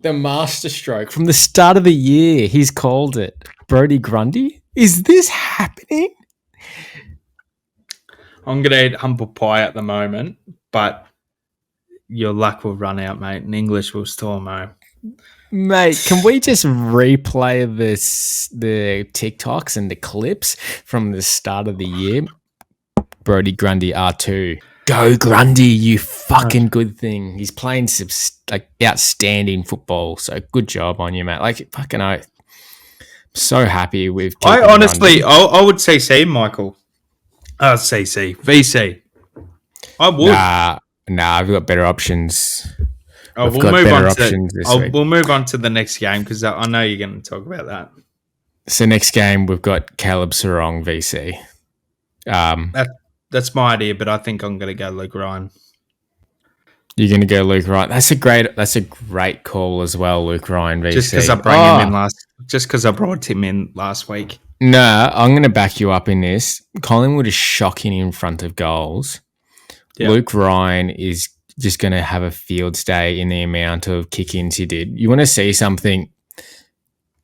the masterstroke from the start of the year? He's called it Brody Grundy. Is this happening? I'm going to eat humble pie at the moment, but your luck will run out, mate, and English will storm home. Mate, can we just replay the TikToks and the clips from the start of the year? Brody Grundy R2. Go Grundy, you fucking good thing. He's playing outstanding football. So good job on you, mate. Like, fucking oath. So happy with I honestly, Grundy. I would CC Michael. CC. VC. I would. Nah, I've got better options. We'll move on to the next game because I know you're going to talk about that. So next game, we've got Caleb Sarong VC. That's my idea, but I think I'm going to go Luke Ryan. You're going to go Luke Ryan. That's a great call as well, Luke Ryan VC. Just because I brought him in last week. No, I'm going to back you up in this. Collingwood is shocking in front of goals. Yep. Luke Ryan is just going to have a field day in the amount of kick-ins he did. You want to see something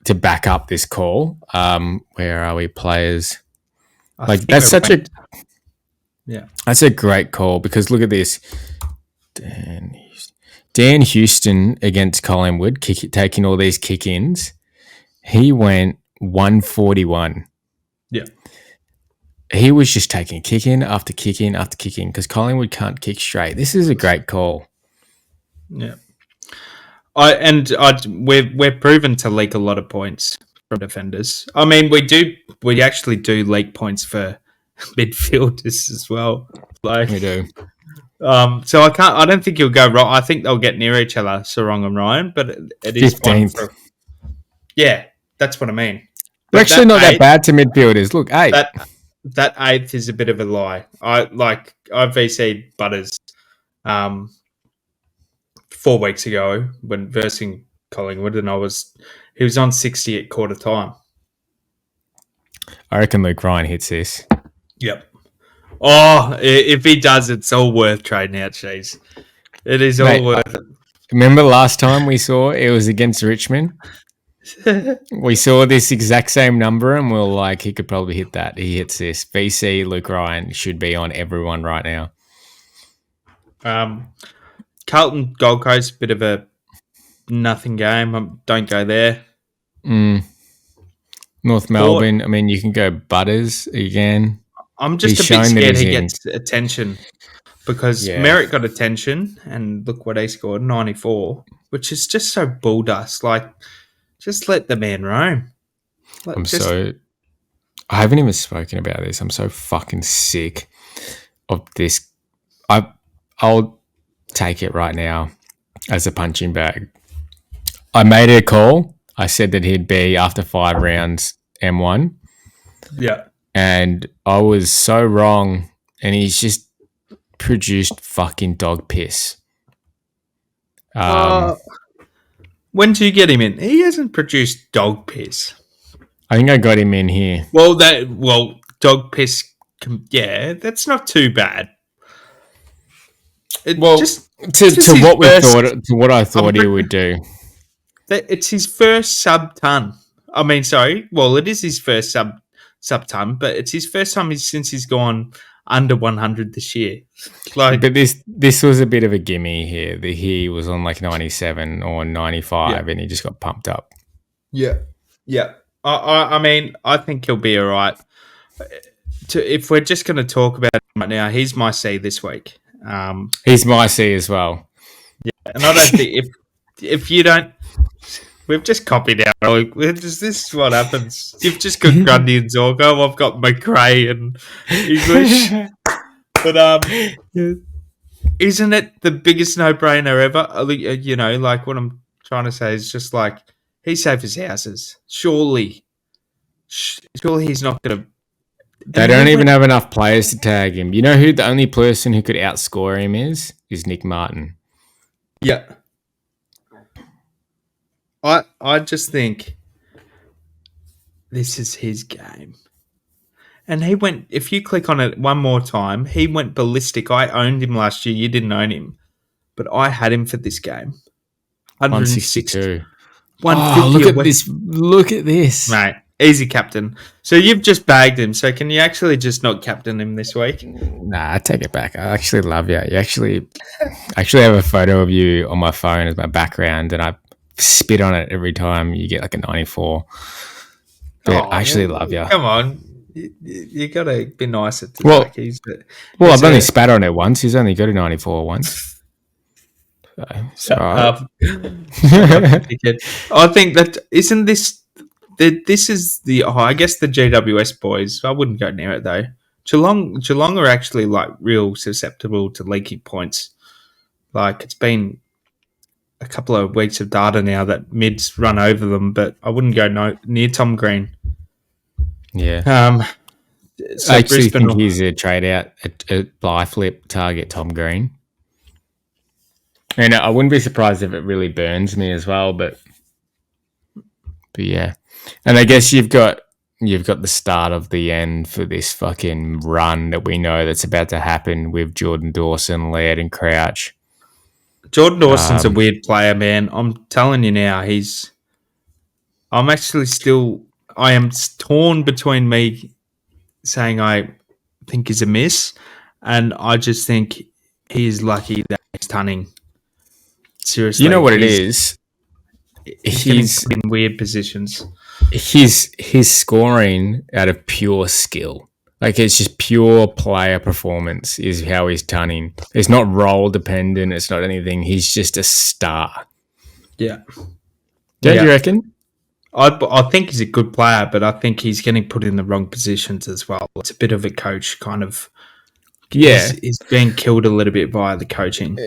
to back up this call? Where are we, players? That's a great call because look at this. Dan Houston against Collingwood, taking all these kick-ins. He went 141. Yeah. He was just taking kick-in after kick-in after kick-in because Collingwood can't kick straight. This is a great call. Yeah. We're proven to leak a lot of points from defenders. I mean, we actually do leak points for midfielders as well. Like we do. So I don't think you'll go wrong. I think they'll get near each other, Sarong and Ryan, but it is 15th. Yeah, that's what I mean. They're actually not that bad to midfielders. Look, 8. That 8th is a bit of a lie. I VC'd Butters 4 weeks ago when versing Collingwood, and he was on 60 at quarter time. I reckon Luke Ryan hits this. Yep. Oh, if he does, it's all worth trading out, Cheese. It is all worth it. Remember last time we saw it was against Richmond? We saw this exact same number and we were like, he could probably hit that. He hits this. VC Luke Ryan should be on everyone right now. Carlton Gold Coast, bit of a nothing game. Don't go there. North Melbourne, I mean, you can go Butters again. I'm just a bit scared he gets attention because Merritt got attention and look what he scored, 94, which is just so bull dust. Like, just let the man roam. I haven't even spoken about this. I'm so fucking sick of this. I'll take it right now as a punching bag. I made a call. I said that he'd be after 5 rounds M1. Yeah. And I was so wrong, and he's just produced fucking dog piss. When did you get him in? He hasn't produced dog piss. I think I got him in here. Dog piss, yeah, that's not too bad. It Well, just to, this is to his what we first. thought, to what I thought he would do. It's his first sub ton. I mean, sorry. Well, it is his first sub ton, but it's his first time since he's gone under 100 this year. Like, But this was a bit of a gimme here. That he was on like 97 or 95, yeah, and he just got pumped up. yeah, yeah. I mean, I think he'll be all right. If we're just going to talk about him right now, he's my C this week. He's my C as well. And I don't think if you don't, we've just copied out. Like, this is what happens. You've just got Grundy and Zorgo. I've got McRae and English. But isn't it the biggest no-brainer ever? You know, like what I'm trying to say is just like he's safe as houses. Surely he's not going to. They don't even have enough players to tag him. You know who the only person who could outscore him is Nick Martin. Yeah. I just think this is his game. And he went, if you click on it one more time, he went ballistic. I owned him last year. You didn't own him. But I had him for this game. 162. 150. Oh, look at this. Look at this. Mate, easy captain. So you've just bagged him. So can you actually just not captain him this week? Nah, I take it back. I actually love you. You actually have a photo of you on my phone as my background, and I spit on it every time you get like a 94. But I actually love you. Come on. You got to be nicer to Well, I've only spat on it once. He's only got a 94 once. So I think that isn't this. This is the. Oh, I guess the GWS boys. I wouldn't go near it though. Geelong are actually like real susceptible to leaking points. Like it's been a couple of weeks of data now that mids run over them, but I wouldn't go near Tom Green. Yeah. So I actually think he's a trade out, a buy flip target, Tom Green. And I wouldn't be surprised if it really burns me as well, but yeah. And I guess you've got the start of the end for this fucking run that we know that's about to happen with Jordan Dawson, Laird and Crouch. Jordan Dawson's a weird player, man. I'm telling you now, I'm actually still. I am torn between me saying I think he's a miss, and I just think he is lucky that he's tunning. Seriously, you know what it is? He's in weird positions. His scoring out of pure skill. Like it's just pure player performance is how he's tunning. It's not role dependent. It's not anything. He's just a star. Yeah. Don't you reckon? I think he's a good player, but I think he's getting put in the wrong positions as well. It's a bit of a coach kind of. Yeah. He's being killed a little bit by the coaching.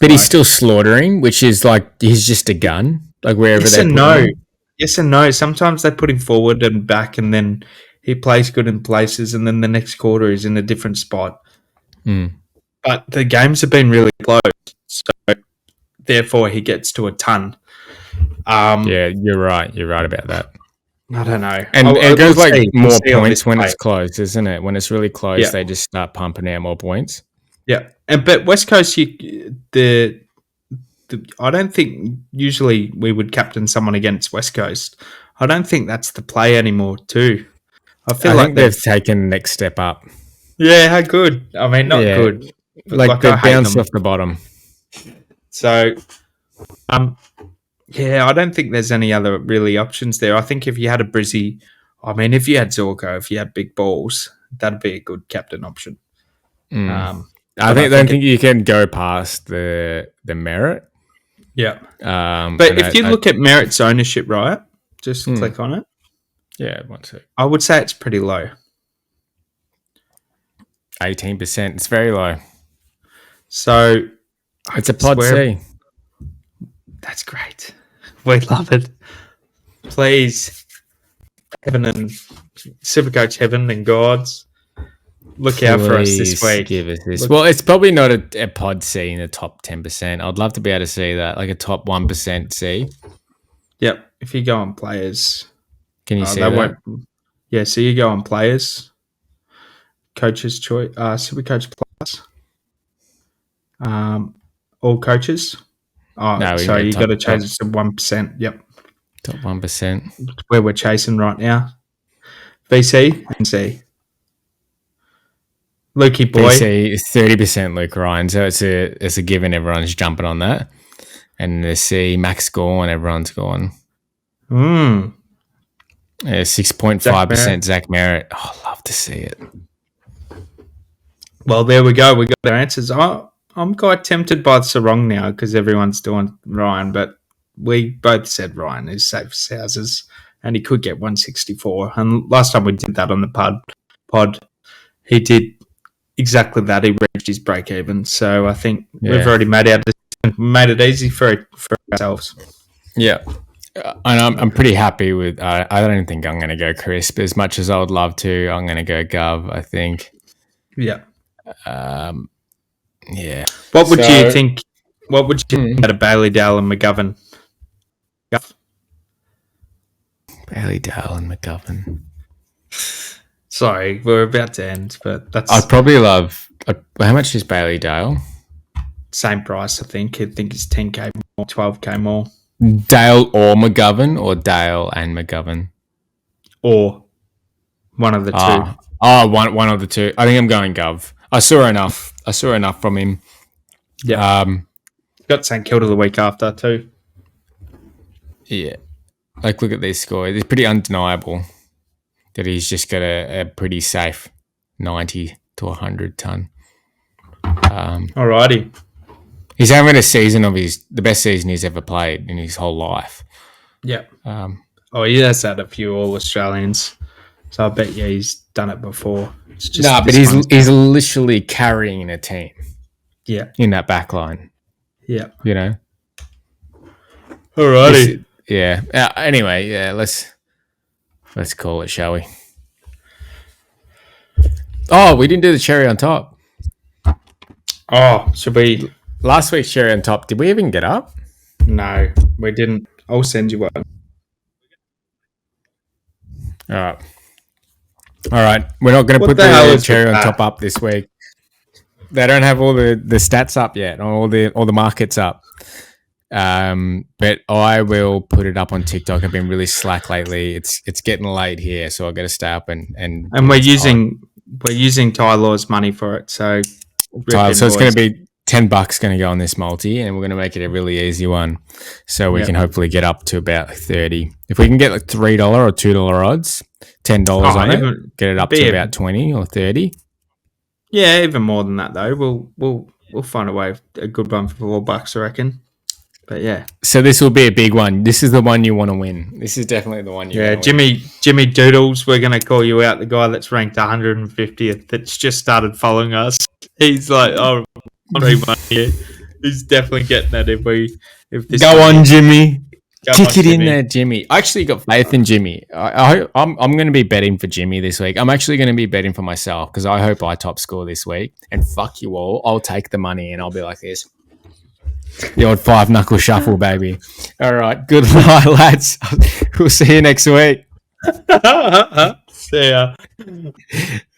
But he's still slaughtering, which is like he's just a gun. Like wherever they put him. Yes and no. Sometimes they put him forward and back, and then he plays good in places, and then the next quarter he's in a different spot. But the games have been really close, so therefore he gets to a ton. Yeah, you're right. You're right about that. I don't know. And it goes like more points when it's close, isn't it? When it's really close, they just start pumping out more points. Yeah, but West Coast, I don't think usually we would captain someone against West Coast. I don't think that's the play anymore, too. I think they've taken the next step up. Yeah, how good? I mean, not good. Like they bounced off the bottom. So, yeah, I don't think there's any other really options there. I think if you had a Brizzy, I mean, if you had Zorko, if you had big balls, that'd be a good captain option. I don't think you can go past the merit. Yeah. But if you look at Merit's ownership, right, just click on it. Yeah, 1 sec. I would say it's pretty low. 18%. It's very low. So it's a pod C. That's great. We love it. Please, Heaven and SuperCoach Heaven and Gods, look out for us this week. Give us this. Well, it's probably not a pod C in the top 10%. I'd love to be able to see that, like a top 1% C. Yep. If you go on players, can you see that? Yeah. So you go on players, Coach's Choice, SuperCoach Plus. All coaches. Oh, No, we can sorry, go you got to top change it to 1%. Yep, top 1%. where we're chasing right now. VC and C. Lukey boy. VC is 30% Luke Ryan, so it's a given. Everyone's jumping on that. And the C Max Gorn, everyone's gone. Mm. 6.5% Zach Merritt. Oh, I love to see it. Well, there we go. We got our answers. I'm quite tempted by Sarong now because everyone's doing Ryan, but we both said Ryan is safe as houses, and he could get 164. And last time we did that on the pod, he did exactly that. He reached his break even. So I think we've already made it easy for ourselves. Yeah. And I'm pretty happy with. I don't think I'm going to go crisp as much as I would love to. I'm going to go Gov, I think. Yeah. Yeah. What would you think? What would you think out of Bailey Dale and McGovern? Bailey Dale and McGovern. Sorry, we're about to end, but that's. I'd probably love. How much is Bailey Dale? Same price, I think. I think it's 10k more, 12k more. Dale or McGovern, or Dale and McGovern, or one of the two. One of the two. I think I'm going Gov. I saw enough from him. Yeah. Got St Kilda the week after too. Yeah. Like, look at these scores. It's pretty undeniable that he's just got a pretty safe 90 to 100 ton. Alrighty. He's having a season the best season he's ever played in his whole life. Yeah. He has had a few All Australians, so I bet you he's done it before. It's just but he's literally carrying a team. Yeah. In that back line. Yeah. You know. Alrighty. Yeah. Anyway, yeah. Let's call it, shall we? Oh, we didn't do the cherry on top. Oh, should we? Last week's cherry on top. Did we even get up? No, we didn't. I'll send you one. All right. We're not going to put the cherry on top up this week. They don't have all the stats up yet, or all the markets up. But I will put it up on TikTok. I've been really slack lately. It's getting late here, so I've got to stay up and we're using Tyler's money for it. So it's going to be $10 going to go on this multi, and we're going to make it a really easy one, so we can hopefully get up to about 30. If we can get like $3 or $2 odds, $10 on it, get it up to about 20 or 30. Yeah, even more than that though. We'll find a good one for $4, I reckon. But yeah. So this will be a big one. This is the one you want to win. This is definitely the one you want to win. Jimmy Doodles, we're going to call you out, the guy that's ranked 150th that's just started following us. He's like, he's definitely getting that if this Go on, Jimmy. Kick it Jimmy. in there, Jimmy. I actually got faith in Jimmy. I'm going to be betting for Jimmy this week. I'm actually going to be betting for myself because I hope I top score this week. And fuck you all. I'll take the money and I'll be like this. The old 5-knuckle shuffle, baby. All right. Good night, lads. We'll see you next week. See ya.